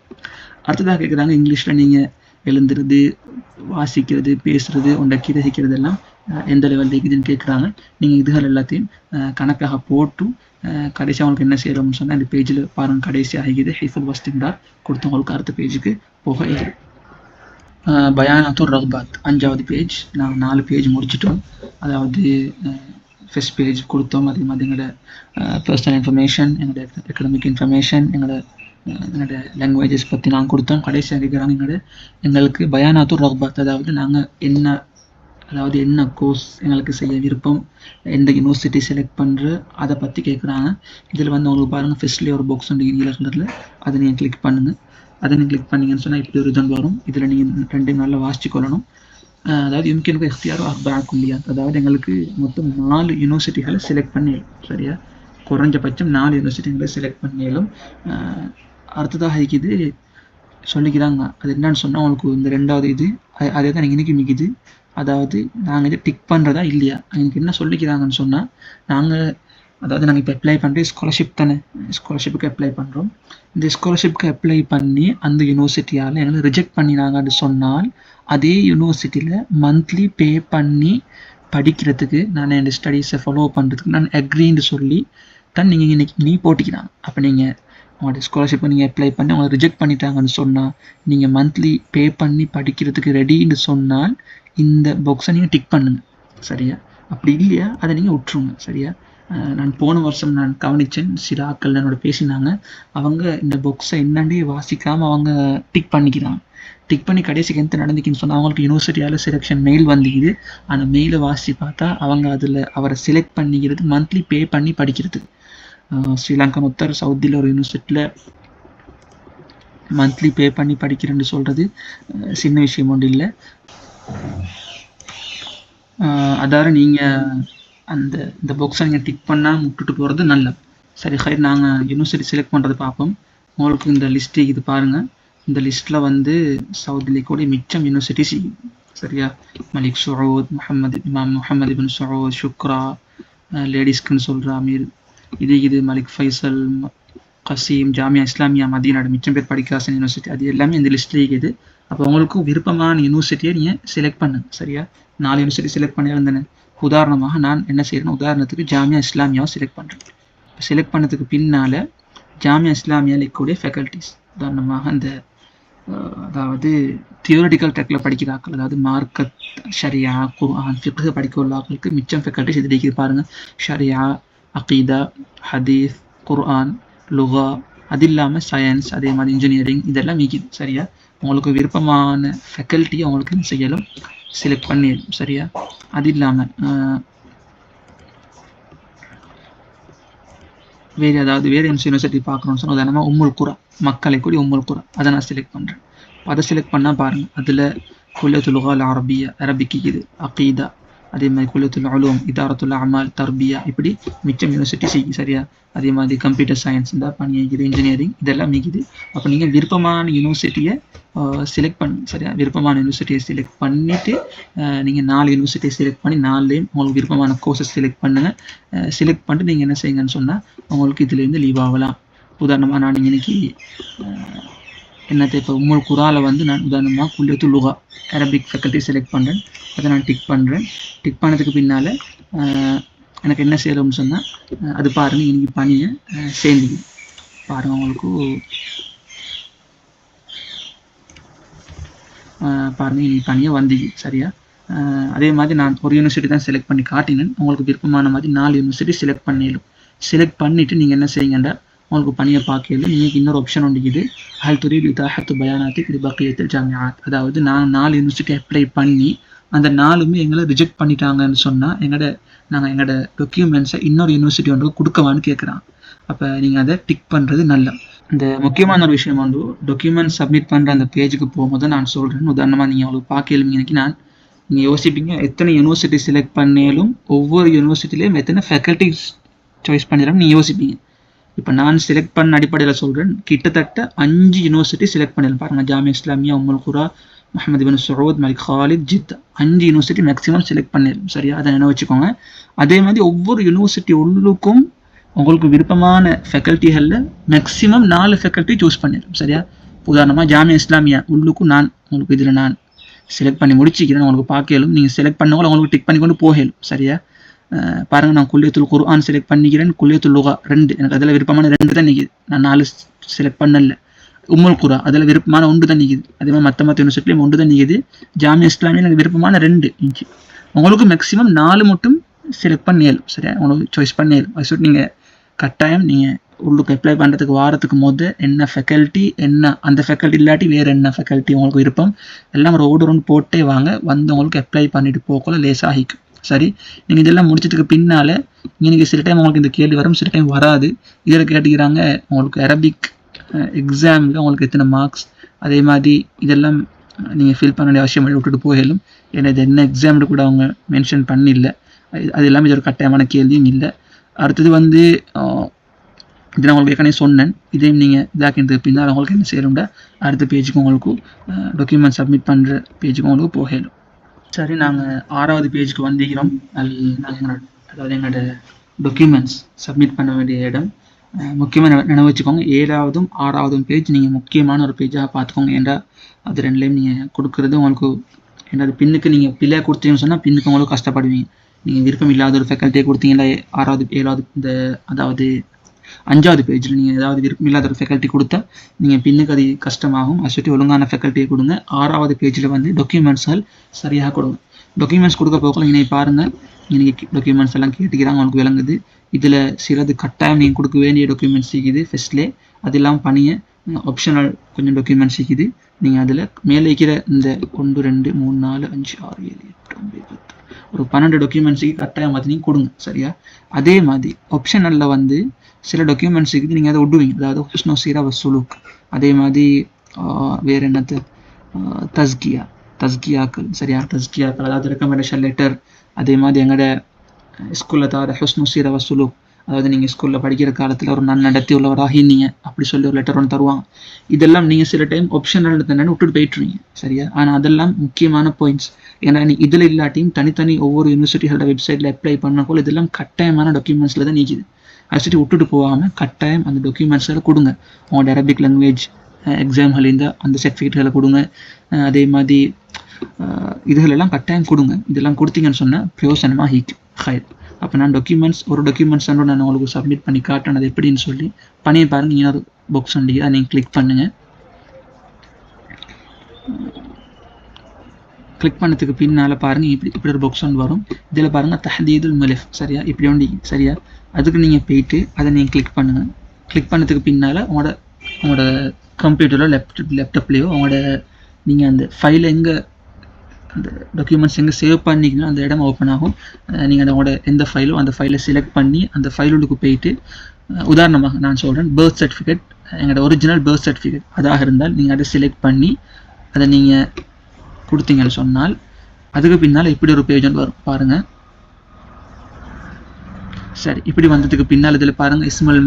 [SPEAKER 1] அடுத்ததாக கேட்குறாங்க இங்கிலீஷில் நீங்கள் எழுந்துறது, வாசிக்கிறது, பேசுகிறது, உண்டை கிரகிக்கிறது எல்லாம் எந்த லெவலில் இருக்குதுன்னு கேட்குறாங்க. நீங்கள் இதுகள் எல்லாத்தையும் கணக்காக போட்டு கடைசி அவங்களுக்கு என்ன செய்யறோம்னு சொன்னால் இந்த பேஜில் பாருங்கள். கடைசி ஆகிது ஹைஃபுல் வஸ்தின்டார் கொடுத்தவங்களுக்கு அடுத்த பேஜுக்கு போக இல்லை. பயானாத்துர் ரக்பாத் 5வது பேஜ். நாங்கள் 4 பேஜ் முடிச்சிட்டோம். அதாவது ஃபஸ்ட் பேஜ் கொடுத்தோம். அதே மாதிரி எங்களோட பர்சனல் இன்ஃபர்மேஷன், எங்களோட எக்கனாமிக் இன்ஃபர்மேஷன், எங்களோட லாங்குவேஜஸ் பற்றி நாங்கள் கொடுத்தோம். கடைசியாக கேட்குறாங்க எங்களுக்கு பயானாத்துர் ரக்பாத், அதாவது நாங்கள் என்ன கோர்ஸ் எங்களுக்கு செய்ய விருப்பம், எந்த யூனிவர்சிட்டி செலக்ட் பண்ணுற அதை பற்றி கேட்குறாங்க. இதில் வந்து உங்களுக்கு பாருங்கள் ஃபஸ்ட்லேயே ஒரு பாக்ஸ் உண்டு நீல கலரில், அதை நீங்கள் கிளிக் பண்ணுங்கள். அதை நீங்கள் கிளிக் பண்ணிங்கன்னு சொன்னால் இப்படி ஒரு இதன் வரும். இதில் நீங்கள் 2 நல்லா வாசிச்சு கொள்ளணும். அதாவது யும்கினுக்கு இஃப்தியாரு 4 குல்லியாத், அதாவது எங்களுக்கு மொத்தம் 4 யூனிவர்சிட்டிகளை செலக்ட் பண்ணிடும். சரியா, குறைஞ்சபட்சம் 4 யூனிவர்சிட்டிகளை செலக்ட் பண்ணிடும். அடுத்ததாக இருக்குது சொல்லிக்கிறாங்க. அது என்னன்னு சொன்னால் உங்களுக்கு இந்த 2வது இது அதே தான் எனக்கு மிகுது. அதாவது நாங்கள் இதை டிக் பண்ணுறதா இல்லையா, எனக்கு என்ன சொல்லிக்கிறாங்கன்னு சொன்னால் நாங்கள் அதாவது நாங்கள் இப்போ அப்ளை பண்ணுற ஸ்காலர்ஷிப் தானே, ஸ்காலர்ஷிப்புக்கு அப்ளை பண்ணுறோம். இந்த ஸ்காலர்ஷிப்புக்கு அப்ளை பண்ணி அந்த யூனிவர்சிட்டியால் எங்களை ரிஜெக்ட் பண்ணினாங்கன்னு சொன்னால் அதே யூனிவர்சிட்டியில் மந்த்லி பே பண்ணி படிக்கிறதுக்கு நான் என் ஸ்டடீஸை ஃபாலோ பண்ணுறதுக்கு நான் அக்ரின்னு சொல்லி தான் நீங்கள் இன்னைக்கு போட்டிக்கிறாங்க. அப்போ நீங்கள் உங்களோட ஸ்காலர்ஷிப்பை நீங்கள் அப்ளை பண்ணி அவங்களை ரிஜெக்ட் பண்ணிட்டாங்கன்னு சொன்னால் நீங்கள் மந்த்லி பே பண்ணி படிக்கிறதுக்கு ரெடின்னு சொன்னால் இந்த பாக்ஸை நீங்கள் டிக் பண்ணுங்கள். சரியா? அப்படி இல்லையா அதை நீங்கள் விட்டுருங்க. சரியா? நான் போன வருஷம் நான் கவனித்தேன், சில ஆட்கள் என்னோட பேசினாங்க, அவங்க இந்த பாக்ஸை என்னண்டே வாசிக்காமல் அவங்க டிக் பண்ணிக்கிறாங்க. டிக் பண்ணி கடைசிக்கு எந்த நடந்துக்குன்னு சொன்னால் அவங்களுக்கு யூனிவர்சிட்டியால் செலெக்ஷன் மெயில் வந்துக்குது. அந்த மெயிலை வாசி பார்த்தா அவங்க அதில் அவரை செலக்ட் பண்ணிக்கிறது மந்த்லி பே பண்ணி படிக்கிறதுக்கு. ஸ்ரீலங்கன் உத்தர் சவுதியில் ஒரு யூனிவர்சிட்டியில் மந்த்லி பே பண்ணி படிக்கிறேன்னு சொல்கிறது சின்ன விஷயம் ஒன்று இல்லை. அதாவது நீங்கள் இந்த பாக்ஸை நீங்கள் டிக் பண்ணால் விட்டுட்டு போகிறது நல்லது. சரி, ஹைர், நாங்கள் யூனிவர்சிட்டி செலக்ட் பண்ணுறது பார்ப்போம். உங்களுக்கு இந்த லிஸ்ட்டு இது பாருங்கள். இந்த லிஸ்ட்டில் வந்து சவுதியில் கூட மிச்சம் யூனிவர்சிட்டிஸ். சரியா? மலிக் சவுத், இமாம் முஹம்மது இபின் சவுத், ஷுக்ரா, லேடிஸ்க்குன்னு சொல்கிற அமீர், இது மலிக் ஃபைசல், கசீம், ஜாமியா இஸ்லாமியா மதீனாடு, மிச்சம் பேர் படிக்காசன் யூனிவர்சிட்டி, அது எல்லாமே இந்த லிஸ்ட்டில் இருக்குது. அப்போ உங்களுக்கு விருப்பமான யூனிவர்சிட்டியை நீங்கள் செலக்ட் பண்ணுங்க. சரியா? 4 யூனிவர்சிட்டி செலக்ட் பண்ணியிருந்தேன். உதாரணமாக நான் என்ன செய்கிறேன், உதாரணத்துக்கு ஜாமியா இஸ்லாமியாவை செலக்ட் பண்ணுறேன். செலக்ட் பண்ணதுக்கு பின்னால் ஜாமியா இஸ்லாமியாவில் இருக்கக்கூடிய ஃபேக்கல்ட்டிஸ், உதாரணமாக இந்த அதாவது தியோரிட்டிக்கல் ட்ராக்கில் படிக்கிற ஆக்கள், அதாவது மார்க்கத், ஷரியா, குர்ஆன், ஃபிக்ஹ் படிக்க உள்ள ஆக்களுக்கு மிச்சம் ஃபேக்கல்ட்டிஸ் இது இருக்குது பாருங்கள். ஷரியா, அகீதா, ஹதீஸ், குர்ஆன், லுகா, அது இல்லாமல் சயின்ஸ், அதே மாதிரி இன்ஜினியரிங், இதெல்லாம் இருக்குது. சரியா? உங்களுக்கு விருப்பமான ஃபேக்கல்ட்டியை உங்களுக்கு செய்யலும் செலக்ட் பண்ணிடணும். சரியா? அது இல்லாமல் வேறு யூனிவர்சிட்டி பார்க்கணும்னு சொன்னால் உதாரணமாக உம்முல் குரா, மக்களை கூடி உம்முல் குரா, அதை நான் செலக்ட் பண்ணுறேன். அதை செலக்ட் பண்ணால் பாருங்கள், அதில் குல்லியத்துல் லுகா அரபியா, அரபிக்கு இது, அகீதா, அதே மாதிரி குல்லியத்துல் உலூம், இதாரத்துல் அமால், தர்பியா, இப்படி மிச்சம் யூனிவர்சிட்டி செய்யுது. சரியா? அதே மாதிரி கம்ப்யூட்டர் சயின்ஸ் தான் பண்ணிக்குது, இன்ஜினியரிங், இதெல்லாம் மிகுது. அப்போ நீங்கள் விருப்பமான யூனிவர்சிட்டியை செலக்ட் பண்ணுங்க. சரியா? விருப்பமான யூனிவர்சிட்டியை செலக்ட் பண்ணிவிட்டு நீங்கள் 4 யூனிவர்சிட்டியை செலக்ட் பண்ணி 4லேயும் உங்களுக்கு விருப்பமான கோர்ஸஸ் செலக்ட் பண்ணுங்கள். செலக்ட் பண்ணிட்டு நீங்கள் என்ன செய்யுங்கன்னு சொன்னால் உங்களுக்கு இதுலேருந்து லீவ் ஆகலாம். உதாரணமாக நான் இன்னைக்கு என்னத்தை இப்போ உம்முல் குராவில் வந்து நான் உதாரணமாக குல்லியத்துல் லுகா அரபிக் ஃபேக்கல்ட்டி செலக்ட் பண்ணுறேன். அதை நான் டிக் பண்ணுறேன். டிக் பண்ணதுக்கு பின்னால் எனக்கு என்ன செய்யணும்னு சொன்னால் அது பாருங்கள், இன்னைக்கு பணியை சேர்ந்துக்குது பாருங்கள். உங்களுக்கு பாருங்கள், இன்னைக்கு பணியை வந்துக்கு. சரியா? அதே மாதிரி நான் ஒரு யூனிவர்சிட்டி தான் செலக்ட் பண்ணி காட்டினேன். உங்களுக்கு விருப்பமான மாதிரி 4 யூனிவர்சிட்டி செலக்ட் பண்ணிடும். செலக்ட் பண்ணிவிட்டு நீங்கள் என்ன செய்யுங்கண்டா, உங்களுக்கு பணியை பார்க்கல நீங்கள் இன்னொரு ஆப்ஷன் ஒன்றுக்குது, ஹல் துரீது இதாஹத்து பயானாத்திக் லிபக்கியத்தில் ஜாமிஆத். அதாவது நான் 4 யூனிவர்சிட்டி அப்ளை பண்ணி அந்த 4மே எங்களை ரிஜெக்ட் பண்ணிட்டாங்கன்னு சொன்னால் நாங்கள் எங்களோட டாக்குமெண்ட்ஸை இன்னொரு யூனிவர்சிட்டி ஒன்று கொடுக்கவான்னு கேட்குறான். அப்போ நீங்கள் அதை டிக் பண்ணுறது நல்ல. இந்த முக்கியமான ஒரு விஷயம் வந்து டாக்குமெண்ட் சப்மிட் பண்ணுற அந்த பேஜுக்கு போகும்போது நான் சொல்கிறேன். உதாரணமாக நீங்கள் அவங்களுக்கு பார்க்கலும் இன்னைக்கு நீங்கள் யோசிப்பீங்க, எத்தனை யூனிவர்சிட்டி செலக்ட் பண்ணாலும் ஒவ்வொரு யூனிவர்சிட்டிலையும் எத்தனை ஃபேக்கல்ட்டிஸ் சாய்ஸ் பண்ணிடுறாங்க நீங்கள் யோசிப்பீங்க. இப்போ நான் செலக்ட் பண்ண அடிப்படையில் சொல்கிறேன், கிட்டத்தட்ட 5 யூனிவர்சிட்டி செலக்ட் பண்ணிடலாம் பாருங்கள். Jamia Islamia, Ummul Qura, Muhammad Ibn Saud, Malik Khalid, Jeddah, 5 university maximum select பண்ணிடலாம். சரியா? அதை நினைவு வச்சுக்கோங்க. அதே மாதிரி ஒவ்வொரு யூனிவர்சிட்டி உள்ளுக்கும் உங்களுக்கு விருப்பமான ஃபேக்கல்ட்டிகளில் மேக்ஸிமம் 4 ஃபேக்கல்ட்டி சூஸ் பண்ணிடலாம். சரியா? உதாரணமாக ஜாமியா இஸ்லாமியா உள்ளுக்கும் உங்களுக்கு இதில் நான் செலக்ட் பண்ணி முடிச்சிக்கிறேன். உங்களுக்கு பார்க்கலும் நீங்கள் செலக்ட் பண்ணவங்களும் உங்களுக்கு டிக் பண்ணி கொண்டு போகலும். சரியா? பாருங்கள், நான் குல்லியத்துல் குர்ஆன் செலக்ட் பண்ணிக்கிறேன், குல்லியத்துல் லுகா 2, எனக்கு அதில் விருப்பமான 2 தான் நிற்கிது. நான் 4 செலக்ட் பண்ணல. உம்முல் குரா அதில் விருப்பமான 1 தான் நிற்கிது. அதே மாதிரி மற்ற யூனிவர்சிட்டிலையும் 1 தான் நிற்கிது. ஜாமியா இஸ்லாமியில் எனக்கு விருப்பமான 2 இன்ச்சு. உங்களுக்கு மேக்ஸிமம் 4 மட்டும் செலக்ட் பண்ணிடலும். சரியா? உங்களுக்கு சாய்ஸ் பண்ணிடலும். அது சொல்லிட்டு நீங்கள் கட்டாயம் நீங்கள் உள்ளுக்கு அப்ளை பண்ணுறதுக்கு வாரத்துக்கு என்ன ஃபேக்கல்ட்டி, என்ன அந்த ஃபேக்கல்ட்டி இல்லாட்டி வேறு என்ன ஃபேக்கல்ட்டி உங்களுக்கு விருப்பம் எல்லாம் ஒரு ஓடு போட்டே வாங்க. வந்து உங்களுக்கு அப்ளை பண்ணிட்டு போகல லேசாகிக்கும். சரி, நீங்கள் இதெல்லாம் முடிச்சதுக்கு பின்னால் இன்னைக்கு சில டைம் உங்களுக்கு இந்த கேள்வி வரும், சில டைம் வராது. இதில் கேட்டுக்கிறாங்க உங்களுக்கு அரபிக் எக்ஸாமில் உங்களுக்கு எத்தனை மார்க்ஸ், அதே மாதிரி இதெல்லாம் நீங்கள் ஃபில் பண்ண வேண்டிய அவசியம் விட்டுட்டு போகலும். ஏன்னா இது என்ன எக்ஸாம்னு கூட அவங்க மென்ஷன் பண்ணில்லை. அது எல்லாமே இது ஒரு கட்டாயமான கேள்வியும் இல்லை. அடுத்தது வந்து இதை நான் உங்களுக்கு ஏற்கனவே சொன்னேன். இதையும் நீங்கள் இதாக்கின்றதுக்கு பின்னால் உங்களுக்கு என்ன செய்யணும்னா அடுத்த பேஜுக்கு உங்களுக்கு டாக்குமெண்ட் சப்மிட் பண்ணுற பேஜுக்கு உங்களுக்கு போகலும். சரி, நாங்கள் 6வது பேஜுக்கு வந்துக்கிறோம். அதாவது எங்களோட டாக்குமெண்ட்ஸ் சப்மிட் பண்ண வேண்டிய இடம். முக்கியமாக நினைவு வச்சுக்கோங்க, 7ஆவதும் 6ஆவதும் பேஜ் நீங்கள் முக்கியமான ஒரு பேஜாக பார்த்துக்கோங்க. ஏன்னா அது ரெண்டுலேயும் நீங்கள் கொடுக்குறது உங்களுக்கு ஏன்னா அது பின்னுக்கு நீங்கள் பிள்ளையாக கொடுத்தீங்கன்னு சொன்னால் பின்னுக்கு உங்களுக்கு கஷ்டப்படுவீங்க. நீங்கள் விருப்பம் இல்லாத ஒரு ஃபேக்கல்ட்டியை கொடுத்தீங்களா 6வது 7வது இந்த அதாவது 5வது பேஜில் நீங்கள் ஏதாவது விருப்பம் இல்லாத ஒரு ஃபேக்கல்ட்டி கொடுத்தா நீங்கள் பின்னுக்கு அது கஷ்டமாகும். அதை சுற்றி ஒழுங்கான ஃபேக்கல்ட்டியை கொடுங்க. 6வது பேஜில் வந்து டாக்குமெண்ட்ஸ்கள் சரியாக கொடுங்க. டாக்குமெண்ட்ஸ் கொடுக்க போகல நீங்கள் பாருங்கள், நீங்கள் டாக்குமெண்ட்ஸ் எல்லாம் கேட்டுக்கிறாங்க, உங்களுக்கு விளங்குது. இதில் சிலது கட்டாயம் நீங்கள் கொடுக்க வேண்டிய டாக்குமெண்ட்ஸ் இருக்குது ஃபஸ்ட்லேயே. அது இல்லாமல் பணியை ஆப்ஷனல் கொஞ்சம் டாக்குமெண்ட்ஸ் இருக்குது. நீங்கள் அதில் மேலே இருக்கிற இந்த 1 2 3 4 5 6 7 8 9 10 ஒரு 12 டாக்குமெண்ட்ஸுக்கு கட்டாயம் பார்த்து நீங்கள் கொடுங்க. சரியா? அதே மாதிரி ஆப்ஷனலில் வந்து சில டாக்குமெண்ட்ஸுக்கு நீங்கள் அதை விடுவீங்க. அதாவது ஹுஸ்னு சீரா வசுலூக், அதே மாதிரி வேறு என்னது தஸ்கியாக்கள். சரியா? தஸ்கியாக்கள் அதாவது ரெக்கமெண்டேஷன் லெட்டர். அதே மாதிரி எங்களோட ஸ்கூலில் தவிர ஹுஸ்னு சீரா வசுலூக், அதாவது நீங்கள் ஸ்கூலில் படிக்கிற காலத்தில் ஒரு நன்னடத்தி உள்ளவராகி நீங்கள் அப்படி சொல்லி ஒரு லெட்டர் ஒன்று தருவாங்க. இதெல்லாம் நீங்கள் சில டைம் ஆப்ஷனல் தானே விட்டுட்டு போயிட்டுருவீங்க. சரியா? ஆனால் அதெல்லாம் முக்கியமான பாயிண்ட்ஸ். ஏன்னா நீ இதில் இல்லாட்டியும் தனித்தனி ஒவ்வொரு யூனிவர்சிட்டிகளோட வெப்சைட்டில் அப்ளை பண்ணக்கூட இதெல்லாம் கட்டாயமான டாக்குமெண்ட்ஸில் தான் நீக்குது. அதை சுற்றி விட்டுட்டு போகாமல் கட்டாயம் அந்த டாக்குமெண்ட்ஸில் கொடுங்க. உங்களோட அரபிக் லாங்குவேஜ் எக்ஸாம்கள் இருந்தால் அந்த சர்டிஃபிகேட்களை கொடுங்க. அதே மாதிரி இதுகளெல்லாம் கட்டாயம் கொடுங்க. இதெல்லாம் கொடுத்தீங்கன்னு சொன்னால் பிரயோசனமாக ஹீக்கும் ஹைர். அப்போ நான் ஒரு டாக்குமெண்ட்ஸ் நான் உங்களுக்கு சப்மிட் பண்ணி காட்டுறேன். அது எப்படின்னு சொல்லி பண்ணியை பாருங்கள். இன்னொரு பாக்ஸ் உண்டு, அதை நீங்கள் கிளிக் பண்ணுங்கள். கிளிக் பண்ணதுக்கு பின்னால் பாருங்கள், இப்படி ஒரு பாக்ஸ் ஒன்று வரும். இதில் பாருங்கள் தஹ்தீதுல் மலஃப். சரியா? இப்படி ஒன்று. சரியா? அதுக்கு நீங்கள் போயிட்டு அதை நீங்கள் கிளிக் பண்ணுங்கள். கிளிக் பண்ணதுக்கு பின்னால் உங்களோட கம்ப்யூட்டரில் லேப்டாப்லேயோ நீங்கள் அந்த ஃபைலை அந்த டாக்குமெண்ட்ஸ் எங்கே சேவ் பண்ணிக்கணும் அந்த இடம் ஓப்பன் ஆகும். நீங்கள் அதோட எந்த ஃபைலோ அந்த ஃபைலை செலக்ட் பண்ணி அந்த ஃபைலுக்கு போயிட்டு உதாரணமாக நான் சொல்கிறேன், பர்த் சர்டிஃபிகேட், எங்களோட ஒரிஜினல் பர்த் சர்டிஃபிகேட் அதாக இருந்தால் நீங்கள் அதை செலக்ட் பண்ணி அதை நீங்கள் கொடுத்தீங்கன்னு சொன்னால் அதுக்கு பின்னால் இப்படி ஒரு பேஜ் ஒன்று வரும் பாருங்கள். சரி, இப்படி வந்ததுக்கு பின்னால் இதில் பாருங்கள் இஸ்முல்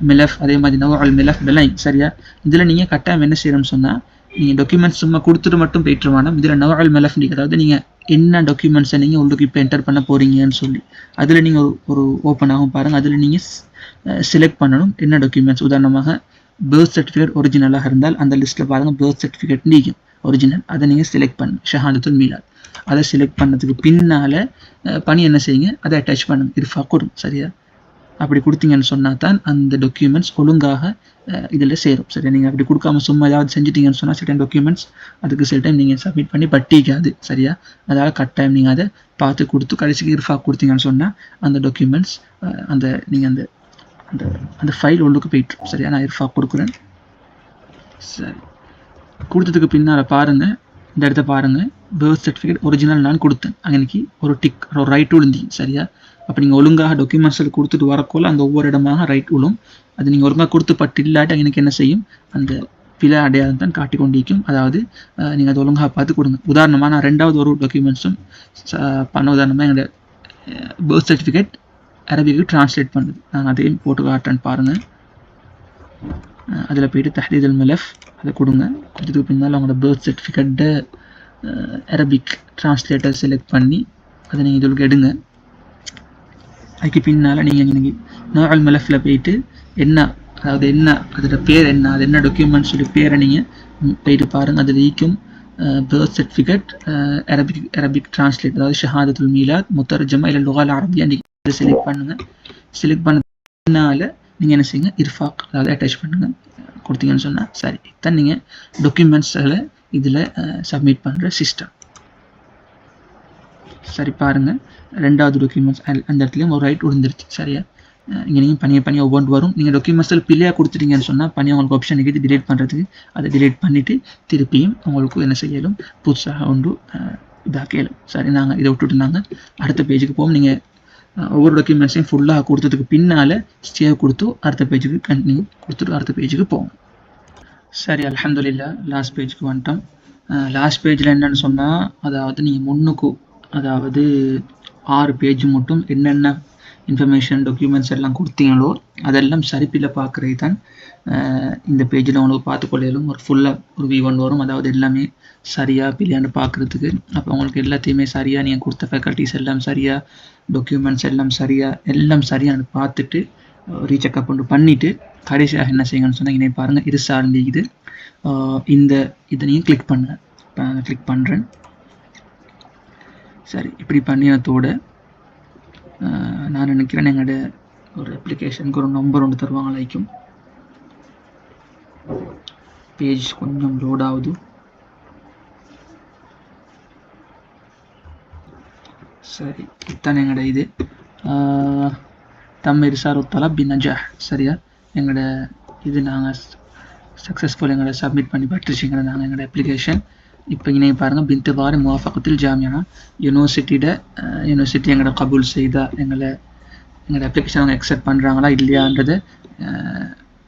[SPEAKER 1] மிலஃப் அதே மாதிரி நவ் மிலஃப் பெலைன். சரியா? இதில் நீங்கள் கட்டாயம் என்ன செய்யணும்னு சொன்னால் நீங்கள் டாக்குமெண்ட்ஸ் சும்மா கொடுத்துட்டு மட்டும் போயிட்டுருவானா. இதில் நவ் மிலஃப் அதாவது நீங்கள் என்ன டாக்குமெண்ட்ஸை நீங்கள் உங்களுக்கு இப்போ என்டர் பண்ண போகிறீங்கன்னு சொல்லி அதில் நீங்கள் ஒரு ஓப்பன் ஆகும் பாருங்கள். அதில் நீங்கள் செலக்ட் பண்ணணும் என்ன டாக்குமெண்ட்ஸ். உதாரணமாக பர்த் சர்டிஃபிகேட் ஒரிஜினலாக இருந்தால் அந்த லிஸ்ட்டில் பாருங்கள் பர்த் சர்டிஃபிகேட் நீக்கும் ஒரிஜினல், அதை நீங்கள் செலக்ட் பண்ணணும். ஷஹாதத்துல் மீலாத் அதை செலக்ட் பண்ணதுக்கு பின்னால் பணி என்ன செய்யுங்க, அதை அட்டாச் பண்ணுங்க, இர்ஃபா கொடுங்க. சரியா? அப்படி கொடுத்தீங்கன்னு சொன்னால் தான் அந்த டாக்குமெண்ட்ஸ் ஒழுங்காக இதில் சேரும். சரியா? நீங்கள் அப்படி கொடுக்காம சும்மா ஏதாவது செஞ்சிட்டீங்கன்னு சொன்னால் சில டைம் டாக்குமெண்ட்ஸ் அதுக்கு சில டைம் நீங்கள் சப்மிட் பண்ணி பட்டிக்காது. சரியா? அதாவது கட்டாயம் நீங்கள் அதை பார்த்து கொடுத்து கடைசிக்கு இர்ஃபா கொடுத்தீங்கன்னு சொன்னால் அந்த டாக்குமெண்ட்ஸ் நீங்கள் அந்த ஃபைல் உள்ளுக்கு போயிட்டு. சரியா? நான் இர்ஃபா கொடுக்குறேன். சரி, கொடுத்ததுக்கு பின்னால் பாருங்கள், இந்த இடத்த பாருங்கள், பர்த் சர்டிஃபிகேட் ஒரிஜினல் நான் கொடுத்தேன். அன்னைக்கு ஒரு டிக் ஒரு ரைட் விழுந்தீங்க. சரியா? அப்போ நீங்கள் ஒழுங்காக டாக்குமெண்ட்ஸில் கொடுத்துட்டு வரக்கோல அந்த ஒவ்வொரு இடமாக ரைட் விழும். அது நீங்கள் ஒழுங்காக கொடுத்து பட்டு இல்லாட்டி எனக்கு என்ன செய்யும், அந்த பிழை அடையாளம் தான் காட்டி கொண்டிருக்கும். அதாவது நீங்கள் அதை ஒழுங்காக பார்த்து கொடுங்க. உதாரணமாக நான் 2வது ஒரு டாக்குமெண்ட்ஸும் உதாரணமாக என்னோட பர்த் சர்டிஃபிகேட் அரபிக்கு டிரான்ஸ்லேட் பண்ணுது. நான் அதையும் போட்டு காட்டுறேன்னு பாருங்கள். அதில் போய்ட்டு தஹ்தீதுல் மலஃப் அதை கொடுங்க. கொடுத்ததுக்கு பின்னால் அவங்களோட பர்த் சர்டிஃபிகேட்டை அரபிக் டிரான்ஸ்லேட்டர் செலக்ட் பண்ணி அதை நீங்கள் இதுக்கு எடுங்க. அதுக்கு பின்னால் நீங்கள் நவ் மலஃபில் போயிட்டு அதாவது அதோட பேர் என்ன, அது என்ன டாக்குமெண்ட்ஸ் சொல்லி பேரை நீங்கள் போயிட்டு பாருங்கள். அதில் ஈக்கும் பர்த் சர்டிஃபிகேட் அரபிக் டிரான்ஸ்லேட், அதாவது ஷஹாதத்துல் மீலாத் முத்தர்ஜமா இல்லை லுகால் அரபியா நீங்கள் செலக்ட் பண்ணுங்கள். செலக்ட் பண்ண பின்னால் நீங்கள் என்ன செய்யுங்க, இர்ஃபாக் அதாவது அட்டாச் பண்ணுங்கள். கொடுத்தீங்கன்னு சொன்னால் சரி, தான் நீங்கள் டாக்குமெண்ட்ஸில் இதில் சப்மிட் பண்ணுற சிஸ்டம். சரி பாருங்கள், 2வது டாக்குமெண்ட்ஸ் அந்த இடத்துலையும் ஒரு ரைட் விழுந்துருச்சு. சரியா? இங்கே நீங்கள் பணியை ஒவ்வொன்று வரும். நீங்கள் டாக்குமெண்ட்ஸில் பிள்ளையாக கொடுத்துட்டீங்கன்னு சொன்னால் பணி உங்களுக்கு ஆப்ஷன் இருக்குது டிலீட் பண்ணுறதுக்கு. அதை டிலீட் பண்ணிவிட்டு திருப்பியும் உங்களுக்கு என்ன செய்யலும், புதுசாக ஒன்று இதாக்கலும். சரி, நாங்கள் இதை விட்டுட்டு நாங்கள் அடுத்த பேஜுக்கு போவோம். நீங்கள் ஒவ்வொரு டாக்குமெண்ட்ஸையும் ஃபுல்லாக கொடுத்ததுக்கு பின்னால் சேவ் கொடுத்து அடுத்த பேஜுக்கு கண்டினியூ கொடுத்துட்டு அடுத்த பேஜுக்கு போவோம். சரி, அல்ஹம்துலில்லாஹ் லாஸ்ட் பேஜுக்கு வந்துட்டோம். லாஸ்ட் பேஜில் என்னென்னு சொன்னால், அதாவது நீங்கள் முன்னுக்கு அதாவது 6 பேஜ் மட்டும் என்னென்ன இன்ஃபர்மேஷன் டாக்குமெண்ட்ஸ் எல்லாம் கொடுத்தீங்களோ அதெல்லாம் சரிப்பில் பார்க்குறது தான் இந்த பேஜில் உங்களுக்கு பார்த்துக்கொள்ளையிலும் ஒரு ஃபுல்லாக ஒரு V1 வரும். அதாவது எல்லாமே சரியா பிள்ளையாண்டு பார்க்குறதுக்கு. அப்போ உங்களுக்கு எல்லாத்தையுமே சரியாக நீங்கள் கொடுத்த ஃபேக்கல்ட்டிஸ் எல்லாம் சரியாக, டாக்குமெண்ட்ஸ் எல்லாம் சரியான்னு பார்த்துட்டு ரீசெக்அப் கொண்டு பண்ணிவிட்டு கடைசியாக என்ன செய்யுங்கன்னு சொன்னால் இங்கே பாருங்கள் இருசார்ந்து இது இதை நீங்கள் கிளிக் பண்ணுங்கள். இப்போ நான் கிளிக் பண்ணுறேன். சரி, இப்படி பண்ணினத்தோட நான் நினைக்கிறேன் எங்களோட ஒரு அப்ளிகேஷனுக்கு ஒரு நம்பர் ஒன்று தருவாங்க. லைக்கும் பேஜ் கொஞ்சம் லோட் ஆகுது. சரி, இதுதான் எங்களோட இது தம் இர்சால் தலப் பின்னஜாஹ். சரியா, எங்களோட இது நாங்கள் சக்ஸஸ்ஃபுல் எங்களை சப்மிட் பண்ணி பட்டுருச்சுங்க நாங்கள் எங்களோட அப்ளிகேஷன். இப்போ இணைய பாருங்கள் பின்தபாரி முவாஃபகத்தில் ஜாமியா யூனிவர்சிட்டி எங்களோட கபூல் செய்தால் எங்களோட அப்ளிகேஷன் அவங்க அக்செப்ட் பண்ணுறாங்களா இல்லையான்றதை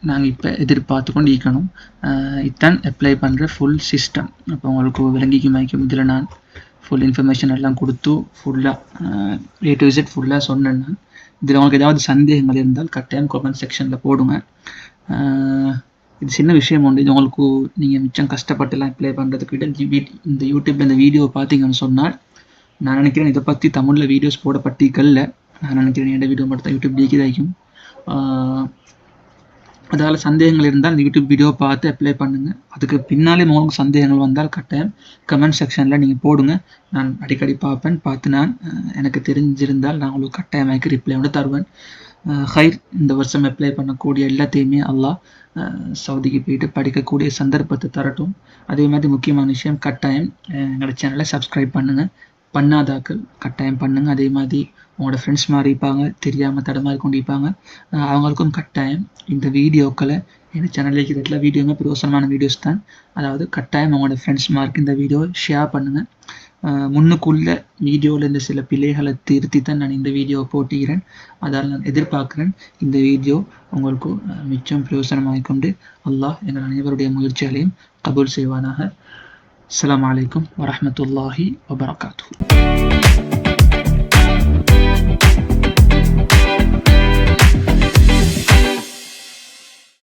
[SPEAKER 1] நாங்கள் இப்போ எதிர்பார்த்து கொண்டு இருக்கணும். இதுதான் அப்ளை பண்ணுற ஃபுல் சிஸ்டம். அப்போ உங்களுக்கு விளங்கிக்கும் இதில் நான் ஃபுல் இன்ஃபர்மேஷன் எல்லாம் கொடுத்து ஃபுல்லாக A to Z ஃபுல்லாக சொன்னேன். நான் இதில் உங்களுக்கு ஏதாவது சந்தேகங்கள் இருந்தால் கட்டாயம் கமெண்ட் செக்ஷனில் போடுங்க. இது சின்ன விஷயம் உண்டு. இது உங்களுக்கு நீங்கள் மிச்சம் கஷ்டப்பட்டுலாம் அப்ளை பண்ணுறதுக்கு இந்த யூடியூப்பில் இந்த வீடியோ பார்த்தீங்கன்னு சொன்னால் நான் நினைக்கிறேன் இதை பற்றி தமிழில் வீடியோஸ் போடப்பட்டிக்கல்ல. நான் நினைக்கிறேன் என்னோட வீடியோ மட்டும் தான் யூடியூப் டீக்கிதாய்க்கும். அதால் சந்தேகங்கள் இருந்தால் இந்த யூடியூப் வீடியோவை பார்த்து அப்ளை பண்ணுங்கள். அதுக்கு பின்னாலே உங்களுக்கு சந்தேகங்கள் வந்தால் கட்டாயம் கமெண்ட் செக்ஷனில் நீங்கள் போடுங்க. நான் அடிக்கடி பார்ப்பேன். பார்த்து நான் எனக்கு தெரிஞ்சிருந்தால் நான் உங்களுக்கு கட்டாயமாக்கி ரிப்ளை வந்து தருவேன். ஹைர், இந்த வருஷம் அப்ளை பண்ணக்கூடிய எல்லாத்தையுமே அல்லாஹ் சவுதிக்கு போயிட்டு படிக்கக்கூடிய சந்தர்ப்பத்தை தரட்டும். அதே மாதிரி முக்கியமான விஷயம், கட்டாயம் எங்களோட சேனலை சப்ஸ்கிரைப் பண்ணுங்கள். பண்ணாதாக்கள் கட்டாயம் பண்ணுங்கள். அதே மாதிரி உங்களோட ஃப்ரெண்ட்ஸ் மாதிரி இருப்பாங்க, தெரியாமல் தடமாறி கொண்டு இருப்பாங்க, அவங்களுக்கும் கட்டாயம் இந்த வீடியோக்களை எங்கள் சேனலில் இருக்கிற வீடியோவுமே பிரயோசனமான வீடியோஸ் தான். அதாவது கட்டாயம் உங்களோட ஃப்ரெண்ட்ஸ் மார்க்கு இந்த வீடியோவை ஷேர் பண்ணுங்கள். முன்னுக்குள்ள வீடியோவில் இந்த சில பிழைகளை திருத்தி தான் நான் இந்த வீடியோவை போட்டுக்கிறேன். அதால் நான் எதிர்பார்க்குறேன் இந்த வீடியோ உங்களுக்கு மிச்சம் பிரயோசனமாக கொண்டு அல்லாஹ் எங்கள் அனைவருடைய முயற்சிகளையும் கபூல் செய்வானாக. அஸ்ஸலாமு அலைக்கும் வரஹ்மத்துல்லாஹி வபரகாத்துஹு.